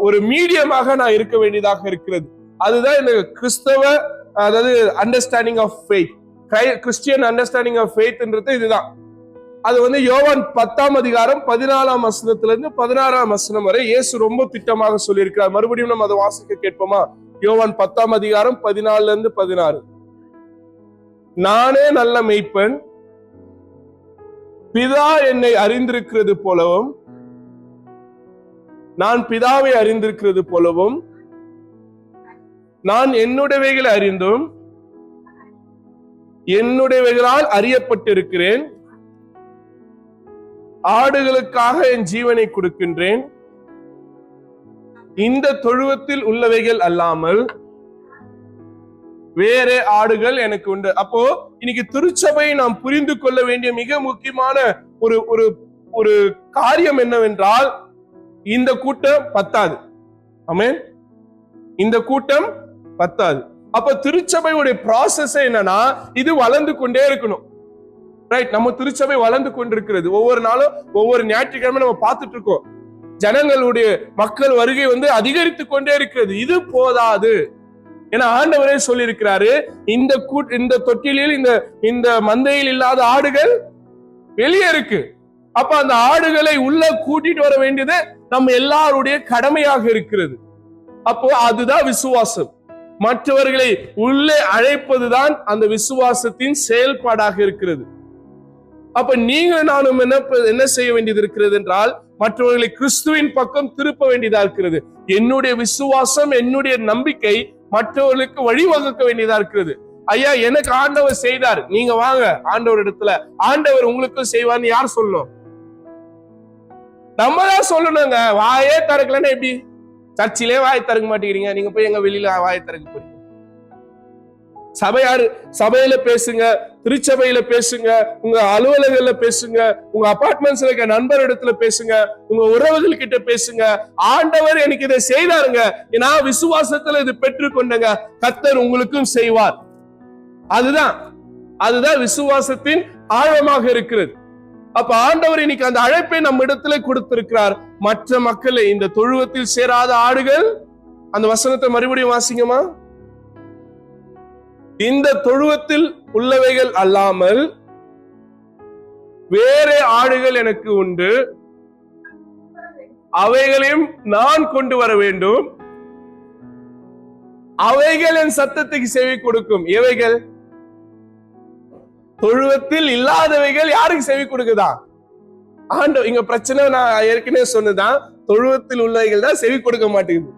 ஒரு மீடியமாக நான் இருக்க வேண்டியதாக இருக்கிறது. அதுதான் இந்த கிறிஸ்தவ, அதாவது understanding of faith, Christian understanding of ஃபெய்த்ன்றது இதுதான். அது யோவான் 10ஆம் அதிகாரம் 14ஆம் வசனத்திலிருந்து 16ஆம் வசனம் வரை இயேசு ரொம்ப திட்டமாக சொல்லியிருக்கிறார். மறுபடியும் நம்ம அதை வாசிக்க கேட்போமா? யோவான் 10ஆம் அதிகாரம் 14ல இருந்து 16. நானே நல்ல மெய்ப்பன், பிதா என்னை அறிந்திருக்கிறது போலவும் நான் பிதாவை அறிந்திருக்கிறது போலவும் நான் என்னுடையவைகளை அறிந்தும் என்னுடையவைகளால் அறியப்பட்டிருக்கிறேன். ஆடுகளுக்காக என் ஜீவனை கொடுக்கின்றேன். இந்த தொழுவத்தில் உள்ளவைகள் அல்லாமல் வேற ஆடுகள் எனக்கு உண்டு. அப்போ இன்னைக்கு திருச்சபையை நாம் புரிந்து கொள்ள வேண்டிய மிக முக்கியமான ஒரு காரியம் என்னவென்றால், இந்த கூட்டம் பத்தாது. ஆமென். இந்த கூட்டம் பத்தாது. அப்ப திருச்சபையுடைய ப்ராசஸ் என்னன்னா, இது வளர்ந்து கொண்டே இருக்கணும். ரைட்? நம்ம திருச்சபை வளர்ந்து கொண்டிருக்கிறது. ஒவ்வொரு நாளும் ஒவ்வொரு ஞாயிற்றுக்கிழமை நம்ம பார்த்துட்டு இருக்கோம். ஜனங்களுடைய மக்கள் வருகை அதிகரித்து கொண்டே இருக்கிறது. இது போதாது. ஏன்னா ஆண்டவரே சொல்லி இருக்கிறாரு, இந்த தொட்டிலில் இந்த மந்தையில் இல்லாத ஆடுகள் வெளியே இருக்கு. அப்ப அந்த ஆடுகளை உள்ள கூட்டிட்டு வர வேண்டியது நம்ம எல்லாருடைய கடமையாக இருக்கிறது. அப்போ அதுதான் விசுவாசம். மற்றவர்களை உள்ளே அழைப்பதுதான் அந்த விசுவாசத்தின் செயல்பாடாக இருக்கிறது. அப்ப நீங்க நானும் என்ன செய்ய வேண்டியது இருக்கிறது என்றால், மற்றவர்களை கிறிஸ்துவின் பக்கம் திருப்ப வேண்டியதா இருக்கிறது. என்னுடைய விசுவாசம், என்னுடைய நம்பிக்கை மற்றவர்களுக்கு வழிவகுக்க வேண்டியதா இருக்கிறது. ஐயா, எனக்கு ஆண்டவர் செய்தார், நீங்க வாங்க ஆண்டவர் இடத்துல, ஆண்டவர் உங்களுக்கும் செய்வார்னு யார் சொல்லணும்? நம்ம தான் சொல்லணுங்க. வாயே திறக்கலன்னா எப்படி? சர்ச்சிலே வாய் திறக்க மாட்டேங்கிறீங்க, நீங்க போய் எங்க வெளியில வாயை திறக்க போறீங்க? சபையில பேசுங்க, திருச்சபையில பேசுங்க, உங்க அலுவலகங்கள்ல பேசுங்க, உங்க அபார்ட்மெண்ட்ஸ்ல இருக்க நண்பர் இடத்துல பேசுங்க, உங்க உறவுகள் கிட்ட பேசுங்க. ஆண்டவர் எனக்கு இதை செய்தாருங்க, நான் விசுவாசத்துல இது பெற்றுக்கொண்டங்க, கர்த்தர் உங்களுக்கும் செய்வார். அதுதான் விசுவாசத்தின் ஆழமாக இருக்கிறது. அப்ப ஆண்டவர் இன்னைக்கு அந்த அழைப்பை நம்ம இடத்துல கொடுத்திருக்கிறார். மற்ற மக்களை, இந்த தொழுவத்தில் சேராத ஆடுகள், அந்த வசனத்தை மறுபடியும் வாசிங்கம்மா. இந்த தொழுவத்தில் உள்ளவைகள் அல்லாமல் வேற ஆடுகள் எனக்கு உண்டு, அவைகளையும் நான் கொண்டு வர வேண்டும். அவைகள் என் சத்தத்துக்கு செவி கொடுக்கும். எவைகள்? தொழுவத்தில் இல்லாதவைகள் யாருக்கு செவி கொடுக்குதா? ஆண்டவர். இங்க பிரச்சனை நான் ஏற்கனவே சொன்னதான், தொழுவத்தில் உள்ளவைகள் தான் செவி கொடுக்க மாட்டேங்குது.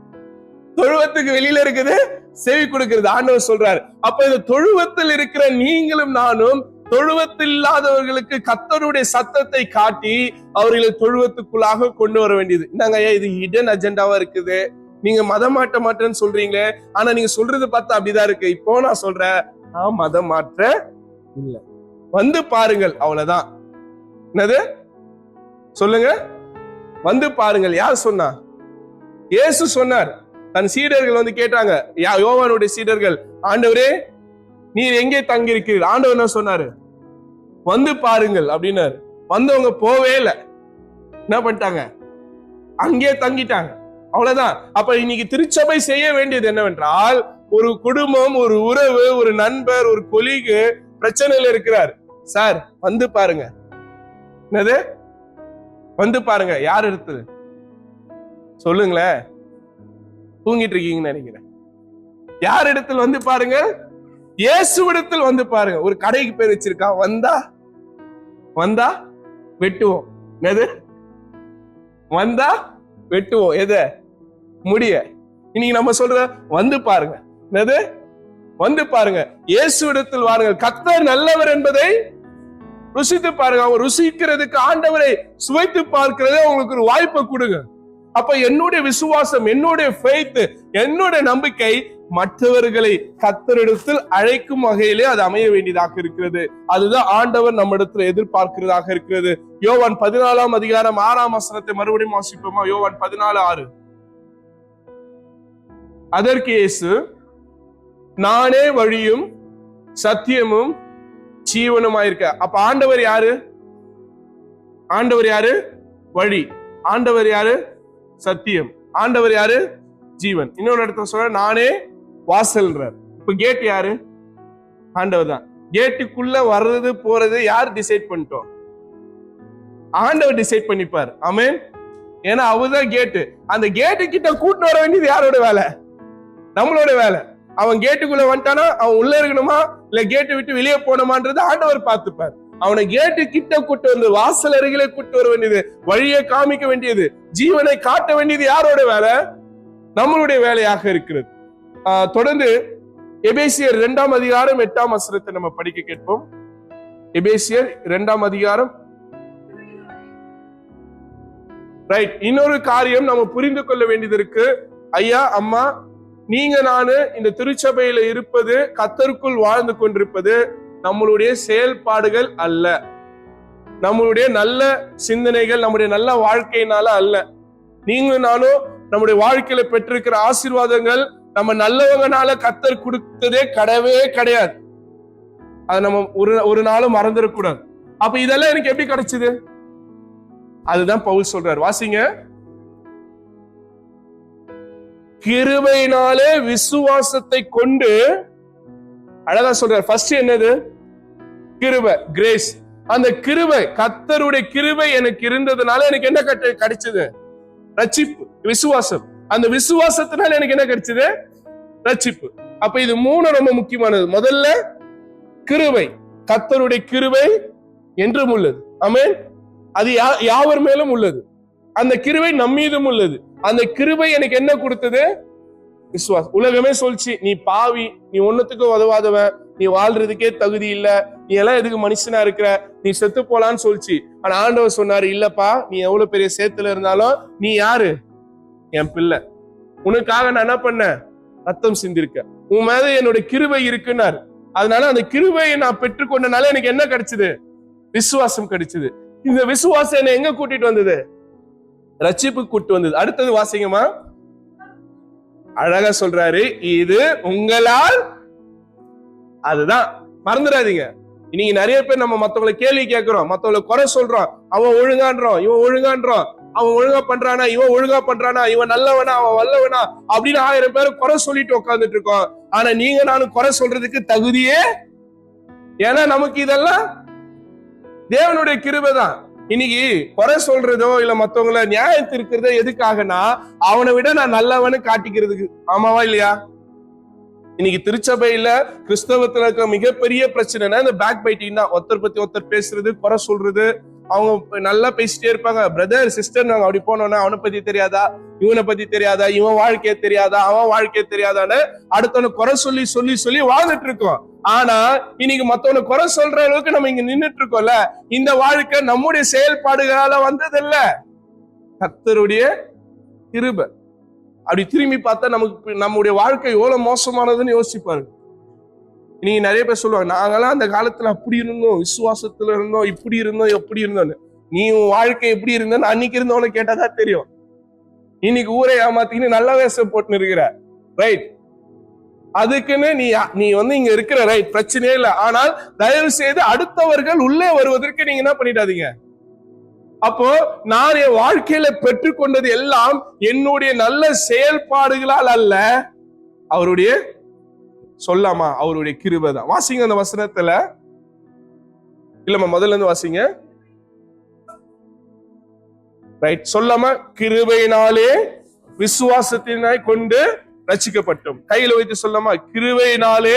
தொழுவத்துக்கு வெளியில இருக்குது செவி கொடுக்கிறது. ஆண்டவர் சொல்றாரு, அப்ப இந்த தொழுவத்தில் இருக்கிற நீங்களும் நானும் தொழுவத்தில் இல்லாதவர்களுக்கு கர்த்தருடைய சத்தத்தை காட்டி அவர்களை தொழுவத்துக்குள்ளாக கொண்டு வர வேண்டியது. என்னங்க இது ஹிடன் அஜெண்டாவா இருக்குது, நீங்க மதம் மாற்ற மாட்டேன்னு சொல்றீங்களே, ஆனா நீங்க சொல்றது பார்த்தா அப்படிதான் இருக்கு. இப்போ நான் சொல்றேன், நான் மதம் மாற்ற இல்ல, வந்து பாருங்கள், அவ்வளவுதான். என்னது சொல்லுங்க, வந்து பாருங்கள். யார் சொன்னா? இயேசு சொன்னார். தன் சீடர்கள் வந்து கேட்டாங்க, யோவானுடைய சீடர்கள், ஆண்டவரே நீர் எங்கே தங்கி இருக்கிறீர்? ஆண்டவர் என்ன சொன்னாரு? வந்து பாருங்கள் அப்படின்னாரு. வந்தவங்க போவே இல்லை, என்ன பண்ணிட்டாங்க? அங்கே தங்கிட்டாங்க, அவ்வளவுதான். அப்ப இன்னைக்கு திருச்சபை செய்ய வேண்டியது என்னவென்றால், ஒரு குடும்பம், ஒரு உறவு, ஒரு நண்பர், ஒரு கொலீகு பிரச்சனையில இருக்கிறார். சார் வந்து பாருங்க. என்னது வந்து பாருங்க? யார் எடுத்தது சொல்லுங்களேன். தூங்கிட்டு இருக்கீங்கன்னு நினைக்கிறேன். யார் இடத்தில் வந்து பாருங்க? இயேசுவிடத்தில் வந்து பாருங்க. ஒரு கடைக்கு பேர் வச்சிருக்கா, வந்தா வந்தா வெட்டுவோம். எது? வந்தா வெட்டுவோம். எத? முடிய. இன்னைக்கு நம்ம சொல்ற வந்து பாருங்க. என்னது? வந்து பாருங்க, இயேசுவிடத்தில் வாருங்கள், கர்த்தர் நல்லவர் என்பதை ருசித்து பாருங்க. அவங்க ருசிக்கிறதுக்கு, ஆண்டவரை சுவைத்து பார்க்கிறது உங்களுக்கு ஒரு வாய்ப்பை கொடுங்க. அப்ப என்னுடைய விசுவாசம், என்னுடைய ஃபெய்த், என்னுடைய நம்பிக்கை மற்றவர்களை கர்த்தரிடத்தில் அழைக்கும் வகையிலே அது அமைய வேண்டியதாக இருக்கிறது. அதுதான் ஆண்டவர் நம்ம இடத்துல எதிர்பார்க்கிறதாக இருக்கிறது. யோவான் 14 அதிகாரம் 6 வசனத்தை மறுபடியும் வாசிப்போமா? யோவான் 14:6. அதற்கு இயேசு, நானே வழியும் சத்தியமும் ஜீவனுமாயிருக்க. அப்ப ஆண்டவர் யாரு? ஆண்டவர் யாரு? வழி. ஆண்டவர் யாரு? சத்தியம். ஆண்டவர் யாரு? ஜீவன். இன்னொரு இடத்துல சொல்ற, நானே வாசல்ன்றார். இப்ப கேட் யாரு? ஆண்டவர் தான். கேட்டுக்குள்ள வர்றது போறது யார் டிசைட் பண்ணிட்டோம்? ஆண்டவர் டிசைட் பண்ணிப்பார். ஆமென். ஏன்னா அவர்தான் கேட்டு. அந்த கேட்டு கிட்ட கூட்டு வர வேண்டியது யாரோட வேலை? நம்மளோட வேலை. அவன் கேட்டுக்குள்ள வந்துட்டானா அவன் உள்ள இருக்கணுமா இல்ல கேட்டு விட்டு வெளியே போனோமான்றது ஆண்டவர் பார்த்துப்பார். அவனை கேட்டு கிட்ட கூட்டு வந்து வாசல் அருகிலே கூட்டு வர வேண்டியது, வழியை காமிக்க வேண்டியது, ஜீவனை காட்ட வேண்டியது யாரோட வேலை? நம்மளுடைய வேலையாக இருக்கிறது. தொடர்ந்து எபேசியர் 2 அதிகாரம் 8 வசனத்தை நம்ம படிக்க கேட்போம். எபேசியர் 2 அதிகாரம். ரைட். இன்னொரு காரியம் நம்ம புரிந்து கொள்ள வேண்டியது இருக்கு. ஐயா, அம்மா, நீங்க நானு இந்த திருச்சபையில இருப்பது, கர்த்தருக்குள் வாழ்ந்து கொண்டிருப்பது நம்மளுடைய செயல்பாடுகள் அல்ல, நம்மளுடைய நல்ல சிந்தனைகள், நம்முடைய நல்ல வாழ்க்கையினால அல்ல. நீங்க நானும் நம்முடைய வாழ்க்கையில பெற்றிருக்கிற ஆசீர்வாதங்கள் நம்ம நல்லவங்கனால கர்த்தர் கொடுத்ததே கிடையாது. அதை நம்ம ஒரு நாளும் மறந்துடக்கூடாது. அப்ப இதெல்லாம் எனக்கு எப்படி கிடைச்சது? அதுதான் பவுல் சொல்றார். வாசிங்க. கிருபையினாலே விசுவாசத்தை கொண்டு, அழகா சொல்றார். ஃபர்ஸ்ட் என்னது? கிருபை, கிரேஸ். அந்த கிருபை, கர்த்தருடைய கிருபை எனக்கு இருந்ததுனால எனக்கு என்ன கிடைச்சது? ரட்சிப்பு, விசுவாசம். அந்த விசுவாசத்தினால எனக்கு என்ன கிடைச்சது? ரட்சிப்பு. அப்ப இது 3 ரொம்ப முக்கியமானது. முதல்ல கிருபை, கர்த்தருடைய கிருபை என்றும் உள்ளது. ஆமென். அது யாவர் மேலும் உள்ளது. அந்த கிருபை நம்மீதும் உள்ளது. அந்த கிருபை எனக்கு என்ன கொடுத்தது? விசுவாசம். உலகமே சொல்லிச்சு, நீ பாவி, நீ ஒண்ணுத்துக்கும் உதவாதவன், நீ வாழ்றதுக்கே தகுதி இல்ல, நீ எல்லாம் எதுக்கு மனுஷனா இருக்கிற, நீ செத்து போலான்னு சொல்லிச்சு. ஆனா ஆண்டவர் சொன்னாரு, இல்லப்பா, நீ எவ்வளவு பெரிய சேத்துல இருந்தாலும் நீ யாரு? என் பிள்ளை. உனக்காக நான் என்ன பண்ண? ரத்தம் சிந்திருக்க. உன் மேல என்னோட கிருபை இருக்குன்னாரு. அதனால அந்த கிருபையை நான் பெற்றுக்கொண்டனால எனக்கு என்ன கிடைச்சது? விசுவாசம் கிடைச்சது. இந்த விசுவாசம் என்ன எங்க கூட்டிட்டு வந்தது? ரட்சிப்பு கூட்டு வந்தது. அடுத்தது வாசிங்கம்மா. அழகா சொல்றாரு, இது உங்களால். அதுதான் மறந்துடாதீங்க. இன்னைக்கு நிறைய பேர் நம்ம மத்தவங்களை கேள்வி கேட்கிறோம், மத்தவங்களை குறை சொல்றோம். அவன் ஒழுங்கான்றோம், இவன் ஒழுங்கான்றோம், அவன் ஒழுங்கா பண்றானா, இவன் ஒழுங்கா பண்றானா, இவன் நல்லவனா, அவன் வல்லவனா அப்படின்னு 1000 பேர் குறை சொல்லிட்டு உட்கார்ந்துட்டு இருக்கோம். ஆனா நீங்க நானும் குறை சொல்றதுக்கு தகுதியே, ஏன்னா நமக்கு இதெல்லாம் தேவனுடைய கிருபை தான். இன்னைக்கு குறை சொல்றதோ இல்ல மத்தவங்களை நியாயம் இருக்கிறதோ எதுக்காகனா, அவனை விட நான் நல்லவனு காட்டிக்கிறதுக்கு. ஆமாவா இல்லையா? இன்னைக்கு திருச்சபையில கிறிஸ்தவத்துல இருக்க மிகப்பெரிய பிரச்சனைனா இந்த பேக் பைட்டிங் தான். ஒருத்தர் பத்தி ஒருத்தர் பேசுறது, குறை சொல்றது. அவங்க நல்லா பேசிட்டே இருப்பாங்க. பிரதர் சிஸ்டர், நாங்க அப்படி போனோம்னா அவனை பத்தி தெரியாதா, இவனை பத்தி தெரியாதா, இவன் வாழ்க்கைய தெரியாதா, அவன் வாழ்க்கைய தெரியாதான்னு அடுத்தவனை குறை சொல்லி சொல்லி சொல்லி வாழ்ந்துட்டு இருக்கோம். ஆனா இன்னைக்கு மத்தவனை குறை சொல்ற அளவுக்கு நம்ம இங்க நின்னுட்டு இருக்கோம்ல, இந்த வாழ்க்கை நம்முடைய செயல்பாடுகளால வந்தது இல்ல, கர்த்தருடைய கிருபை. அப்படி திரும்பி பார்த்தா நமக்கு நம்முடைய வாழ்க்கை எவ்வளவு மோசமானதுன்னு யோசிப்பாரு. நீங்க நிறைய பேர் சொல்லுவாங்க, நாங்கெல்லாம் அந்த காலத்துல அப்படி இருந்தோம், விசுவாசத்துல இருந்தோம், இப்படி இருந்தோம், எப்படி இருந்தோம்னு. நீ உன் வாழ்க்கை எப்படி இருந்தோன்னு அன்னைக்கு இருந்தவனை கேட்டாதான் தெரியும். இன்னைக்கு ஊரை ஏமாத்திக்கின்னு நல்ல வேஷம் போட்டு இருக்கிற, ரைட்? அதுக்குன்னு நீ இங்க இருக்கிற, ரைட், பிரச்சனையே இல்லை. ஆனால் தயவு செய்து அடுத்தவர்கள் உள்ளே வருவதற்கு நீங்க என்ன பண்ணிடாதீங்க. அப்போ நான் என் வாழ்க்கையில பெற்றுக்கொண்டது எல்லாம் என்னுடைய நல்ல செயல்பாடுகளால் அல்ல, அவருடைய, சொல்லாமா, அவருடைய கிருபை தான். வாசிங்க அந்த வசனத்துல. இல்லம்மா, முதல்ல இருந்து வாசிங்க. ரைட், சொல்லாம, கிருபையினாலே விசுவாசத்தினாய் கொண்டு ரட்சிக்கப்பட்டோம். கையில வைத்து சொல்லாமா, கிருபையினாலே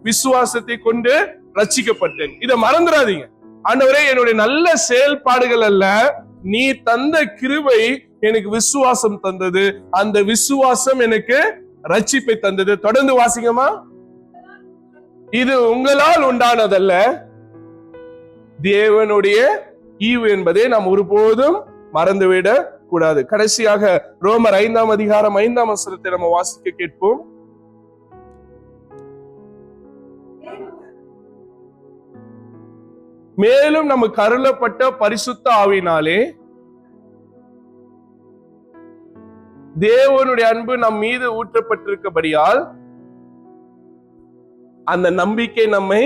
விசுவாசத்தை கொண்டு ரட்சிக்கப்பட்டேன். இதை மறந்துடாதீங்க. ஆண்டவரே, என்னுடைய நல்ல செயல்பாடுகள் அல்ல, நீ தந்த கிருபை எனக்கு விசுவாசம் தந்தது, அந்த விசுவாசம் எனக்கு ரட்சிப்பை தந்தது. தொடர்ந்து வாசிங்கம்மா. இது உங்களால் உண்டானதல்ல, தேவனுடைய ஈவு என்பதை நாம் ஒருபோதும் மறந்துவிட கூடாது. கடைசியாக ரோமர் 5ஆம் அதிகாரம் 5ஆம் வசனத்தை நம்ம வாசிக்க கேட்போம். மேலும் நமக்கு அருளப்பட்ட பரிசுத்த ஆவியினாலே தேவனுடைய அன்பு நம் மீது ஊற்றப்பட்டிருக்கபடியால் அந்த நம்பிக்கை நம்மை,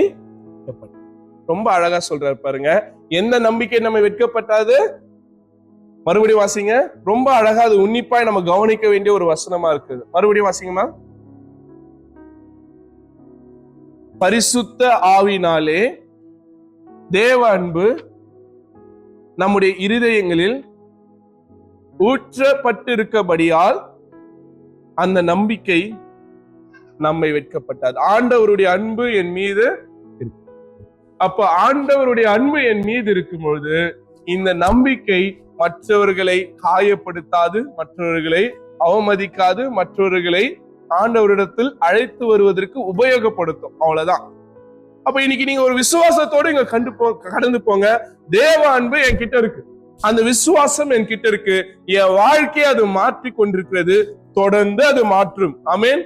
ரொம்ப அழகா சொல்றாரு பாருங்க, எந்த நம்பிக்கை நம்மை வெட்கப்பட்டாது. மறுபடியும் வாசிங்க. ரொம்ப அழகா, அது உன்னிப்பாய் நம்ம கவனிக்க வேண்டிய ஒரு வசனமா இருக்குது. மறுபடியும் வாசிங்கம்மா. பரிசுத்த ஆவினாலே தேவ அன்பு நம்முடைய இருதயங்களில் ஊற்றப்பட்டிருக்கபடியால் அந்த நம்பிக்கை நம்மை வெட்கப்பட்டது. ஆண்டவருடைய அன்பு என் மீது, அப்ப ஆண்டவருடைய அன்பு என் மீது இருக்கும்பொழுது இந்த நம்பிக்கை மற்றவர்களை காயப்படுத்தாது, மற்றவர்களை அவமதிக்காது, மற்றவர்களை ஆண்டவரிடத்தில் அழைத்து வருவதற்கு உபயோகப்படுத்தும். அவ்வளவுதான். அப்ப இன்னைக்கு நீங்க ஒரு விசுவாசத்தோடு இங்க கடந்து போங்க. தேவ அன்பு என்கிட்ட இருக்கு, அந்த விசுவாசம் என்கிட்ட இருக்கு, என் வாழ்க்கையை அது மாற்றி கொண்டிருக்கிறது, தொடர்ந்து அது மாற்றும். ஆமென்.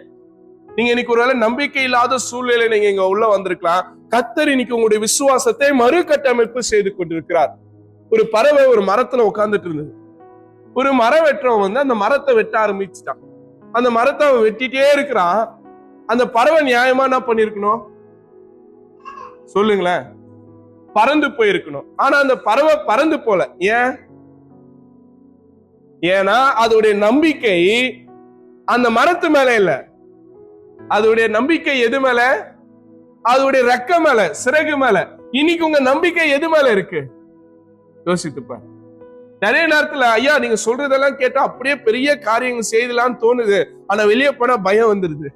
நீங்க இன்னைக்கு ஒருவேளை நம்பிக்கை இல்லாத சூழ்நிலை நீங்க இங்க உள்ள வந்திருக்கலாம். கர்த்தர் இன்னைக்கு உங்களுடைய விசுவாசத்தை மறுகட்டமைப்பு செய்து கொண்டிருக்கிறார். ஒரு பறவை ஒரு மரத்துல உட்கார்ந்துட்டு இருந்தது. ஒரு மரம் வெட்டுறவன் அந்த மரத்தை வெட்ட ஆரம்பிச்சுட்டான். அந்த மரத்தை அவன் வெட்டிட்டே இருக்கிறான். அந்த பறவை நியாயமா என்ன பண்ணிருக்கணும் சொல்லுங்களேன்? பறந்து போயிருக்கணும். ஆனா அந்த பறவை பறந்து போல. ஏன்? ஏன்னா அதோடைய நம்பிக்கை அந்த மரத்து மேல இல்ல, அதோடைய நம்பிக்கை எது மேல? அதோடைய ரெக்க மேல, சிறகு மேல. இன்னைக்கு உங்க நம்பிக்கை எது மேல இருக்கு? யோசித்துப்ப. நிறைய நேரத்துல ஐயா நீங்க சொல்றதெல்லாம் கேட்டா அப்படியே பெரிய காரியங்கள் செய்யலாம்னு தோணுது, ஆனா வெளியே போனா பயம் வந்துருது.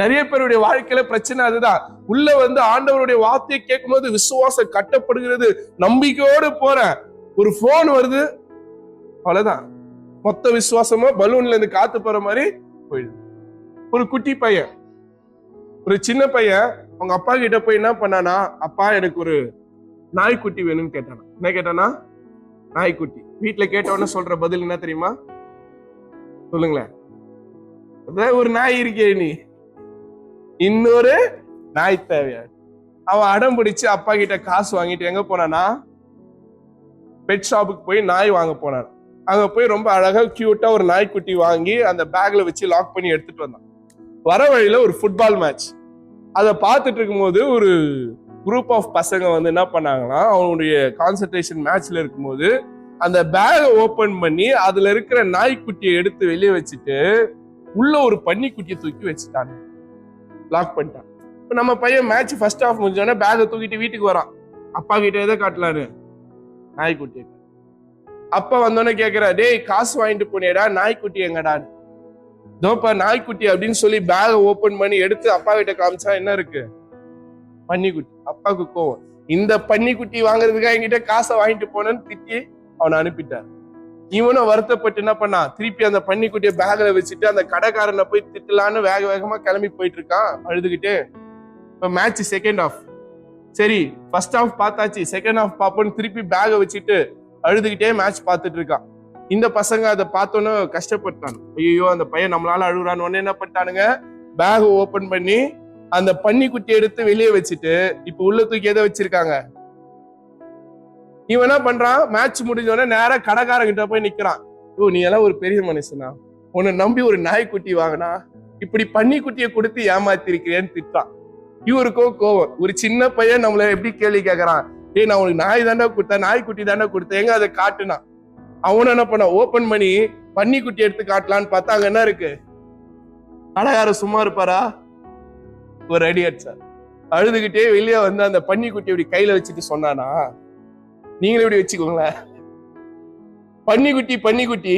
நிறைய பேருடைய வாழ்க்கையில பிரச்சனை அதுதான். உள்ள ஆண்டவருடைய வார்த்தையை கேட்கும் போது விசுவாசம் கட்டப்படுகிறது, நம்பிக்கையோடு போற, ஒரு போன் வருது, அவ்வளவுதான், மொத்த விசுவாசமா பலூன்ல இருந்து காத்து போற மாதிரி போயிடுது. ஒரு குட்டி பையன், ஒரு சின்ன பையன் அவங்க அப்பா கிட்ட போய் என்ன பண்ணானா, அப்பா எனக்கு ஒரு நாய்க்குட்டி வேணும்னு கேட்டானா. என்ன கேட்டானா? நாய்க்குட்டி. வீட்டுல கேட்டவன சொல்ற பதில் என்ன தெரியுமா? சொல்லுங்களேன். அதான் ஒரு நாய் இருக்கே, நீ இன்னொரு நாய் தேவையா? அவன் அடம் பிடிச்சு அப்பா கிட்ட காசு வாங்கிட்டு எங்க போனானா, பெட் ஷாப்புக்கு போய் நாய் வாங்க போனான். அங்க போய் ரொம்ப அழகா கியூட்டா ஒரு நாய்க்குட்டி வாங்கி அந்த பேக்ல வச்சு லாக் பண்ணி எடுத்துட்டு வந்தான். வர வழியில ஒரு ஃபுட்பால் மேட்ச், அதை பார்த்துட்டு இருக்கும் போது ஒரு குரூப் ஆஃப் பசங்க என்ன பண்ணாங்கன்னா, அவனுடைய கான்சன்ட்ரேஷன் மேட்ச்ல இருக்கும்போது அந்த பேகை ஓபன் பண்ணி அதுல இருக்கிற நாய்க்குட்டியை எடுத்து வெளியே வச்சுட்டு உள்ள ஒரு பன்னிக்குட்டியை தூக்கி வச்சுட்டாங்க, லாக் பண்ணிட்டான். இப்ப நம்ம பையன் மேட்ச் ஃபர்ஸ்ட் ஹாஃப் முடிஞ்சோடனே பேகை தூக்கிட்டு வீட்டுக்கு வரான். அப்பா கிட்ட எதை காட்டலாரு? நாய்க்குட்டி. அப்பா வந்தோடனே கேக்குறா, டேய் காசு வாங்கிட்டு போனேடா, நாய்க்குட்டி எங்கடான்னு. தோப்பா நாய்க்குட்டி அப்படின்னு சொல்லி பேகை ஓபன் பண்ணி எடுத்து அப்பா கிட்ட காமிச்சா என்ன இருக்கு? பன்னிக்குட்டி. அப்பாவுக்கு கோவம், இந்த பன்னிக்குட்டி வாங்குறதுக்காக என்கிட்ட காசை வாங்கிட்டு போனேன்னு திட்டி அவனை அனுப்பிட்டார். இவனும் வருத்தப்பட்டு என்ன பண்ணா, திருப்பி அந்த பன்னிக்குட்டிய பேக்ல வச்சுட்டு அந்த கடைக்காரனை போய் திட்டலான்னு வேக வேகமா கிளம்பி போயிட்டு இருக்கான் அழுதுகிட்டு. இப்ப மேட்ச் செகண்ட் ஹாஃப். சரி, ஃபர்ஸ்ட் ஹாஃப் பார்த்தாச்சு, செகண்ட் ஹாஃப் பாப்போன்னு திருப்பி பேக வச்சுட்டு அழுதுகிட்டே மேட்ச் பார்த்துட்டு இருக்கான். இந்த பசங்க அதை பார்த்தோன்னு கஷ்டப்பட்டாங்க. ஐயோ அந்த பையன் நம்மளால அழுகுறான்னு. உடனே என்ன பண்ணிட்டானுங்க, பேக் ஓபன் பண்ணி அந்த பன்னிக்குட்டி எடுத்து வெளியே வச்சுட்டு இப்ப உள்ள தூக்கி எதை வச்சிருக்காங்க. இவன் என்ன பண்றான், மேட்ச் முடிஞ்சோடனே நேரா கடைக்காரங்கிட்ட போய் நிக்கிறான். ஓ நீ எல்லாம் ஒரு பெரிய மனுஷனா, உன்னை நம்பி ஒரு நாய்க்குட்டி வாங்கினா இப்படி பன்னிக்குட்டியை கொடுத்து ஏமாத்திருக்கிறேன்னு திட்டான். இவருக்கும் கோவம். ஒரு சின்ன பையன் நம்மள எப்படி கேள்வி கேட்கறான், ஏய் நான் உனக்கு நாய் தாண்டா கொடுத்தேன், நாய்க்குட்டி தாண்டா கொடுத்தேன், எங்க அதை காட்டுனா. அவன என்ன பண்ண, ஓபன் பண்ணி பன்னிக்குட்டி எடுத்து காட்டலான்னு பார்த்தா அங்க என்ன இருக்கு. கடைக்காரர் சும்மா இருப்பாரா, ஒரு அடி அடிச்சார். அழுதுகிட்டே வெளியே வந்து அந்த பன்னிக்குட்டி இப்படி கையில வச்சுட்டு சொன்னானா, நீங்களே இப்படி வச்சுக்கோங்களேன், பன்னிக்குட்டி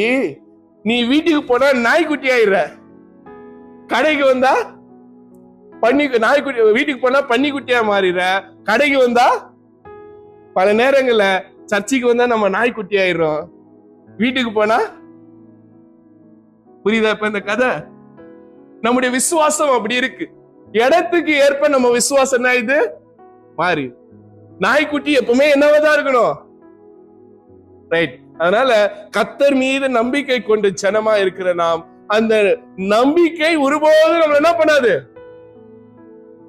நீ வீட்டுக்கு போனா நாய்க்குட்டி ஆயிடுற, கடைக்கு வந்தா நாய்க்குட்டி, வீட்டுக்கு போனா பன்னிக்குட்டியா மாறிடுற, கடைக்கு வந்தா பல நேரங்கள்ல சர்ச்சைக்கு வந்தா நம்ம நாய்க்குட்டி ஆயிடுறோம், வீட்டுக்கு போனா. புரியுதா இப்ப இந்த கதை? நம்முடைய விசுவாசம் அப்படி இருக்கு. இடத்துக்கு ஏற்ப நம்ம விசுவாசம் என்ன இது மாறி. நாய்க்குட்டி எப்பவுமே என்னவதான் இருக்கணும், ரைட்? அதனால கர்த்தர் மீது நம்பிக்கை கொண்டு ஜனமா இருக்கிற நாம், அந்த நம்பிக்கை ஒருபோதும் நம்ம என்ன பண்ணாது.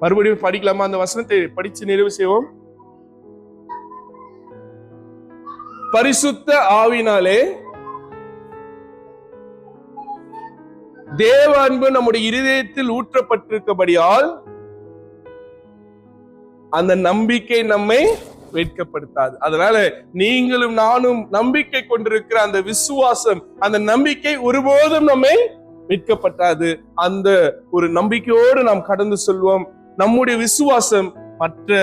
மறுபடியும் படிக்கலாமா? அந்த வசனத்தை படிச்சு நிறைவு செய்வோம். பரிசுத்த ஆவினாலே தேவ அன்பு நம்முடைய இருதயத்தில் ஊற்றப்பட்டிருக்கபடியால் அந்த நம்பிக்கை நம்மை வெட்கப்படுத்தாது. அதனால நீங்களும் நானும் நம்பிக்கை கொண்டிருக்கிற அந்த விசுவாசம், அந்த நம்பிக்கை ஒருபோதும் நம்மை வெட்கப்பட்டாது. அந்த ஒரு நம்பிக்கையோடு நாம் கடந்து செல்வோம். நம்முடைய விசுவாசம் மற்ற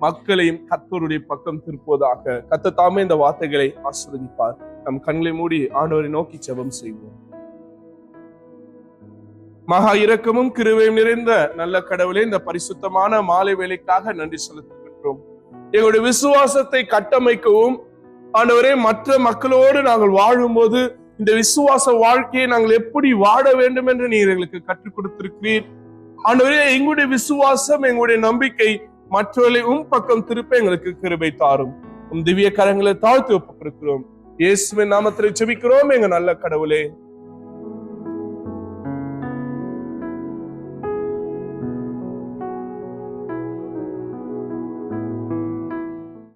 மக்களையும் கர்த்தருடைய பக்கம் திருப்புவதாக. கர்த்தர் தாமே இந்த வார்த்தைகளை ஆசீர்வதிப்பார். நம் கண்களை மூடி ஆண்டவரை நோக்கி ஜெபம் செய்வோம். மகா இரக்கமும் கிருபையும் நிறைந்த நல்ல கடவுளே, இந்த பரிசுத்தமான மாலை வேளைக்காக நன்றி செலுத்துகின்றோம். எங்களுடைய விசுவாசத்தை கட்டமைக்கவும் ஆண்டவரே, மற்ற மக்களோடு நாங்கள் வாழும்போது இந்த விசுவாச வாழ்க்கையை நாங்கள் எப்படி வாழ வேண்டும் என்று நீர் எங்களுக்கு கற்றுக் கொடுத்திருக்கிறீர். ஆண்டவரே, எங்களுடைய விசுவாசம், எங்களுடைய நம்பிக்கை மற்றவர்களையும் பக்கம் திருப்ப எங்களுக்கு கிருபை தாரும். திவ்ய கரங்களை தாழ்த்தி ஒப்புக்கொடுக்கிறோம். இயேசுவின் நாமத்தில் ஜெபிக்கிறோம் எங்க நல்ல கடவுளே.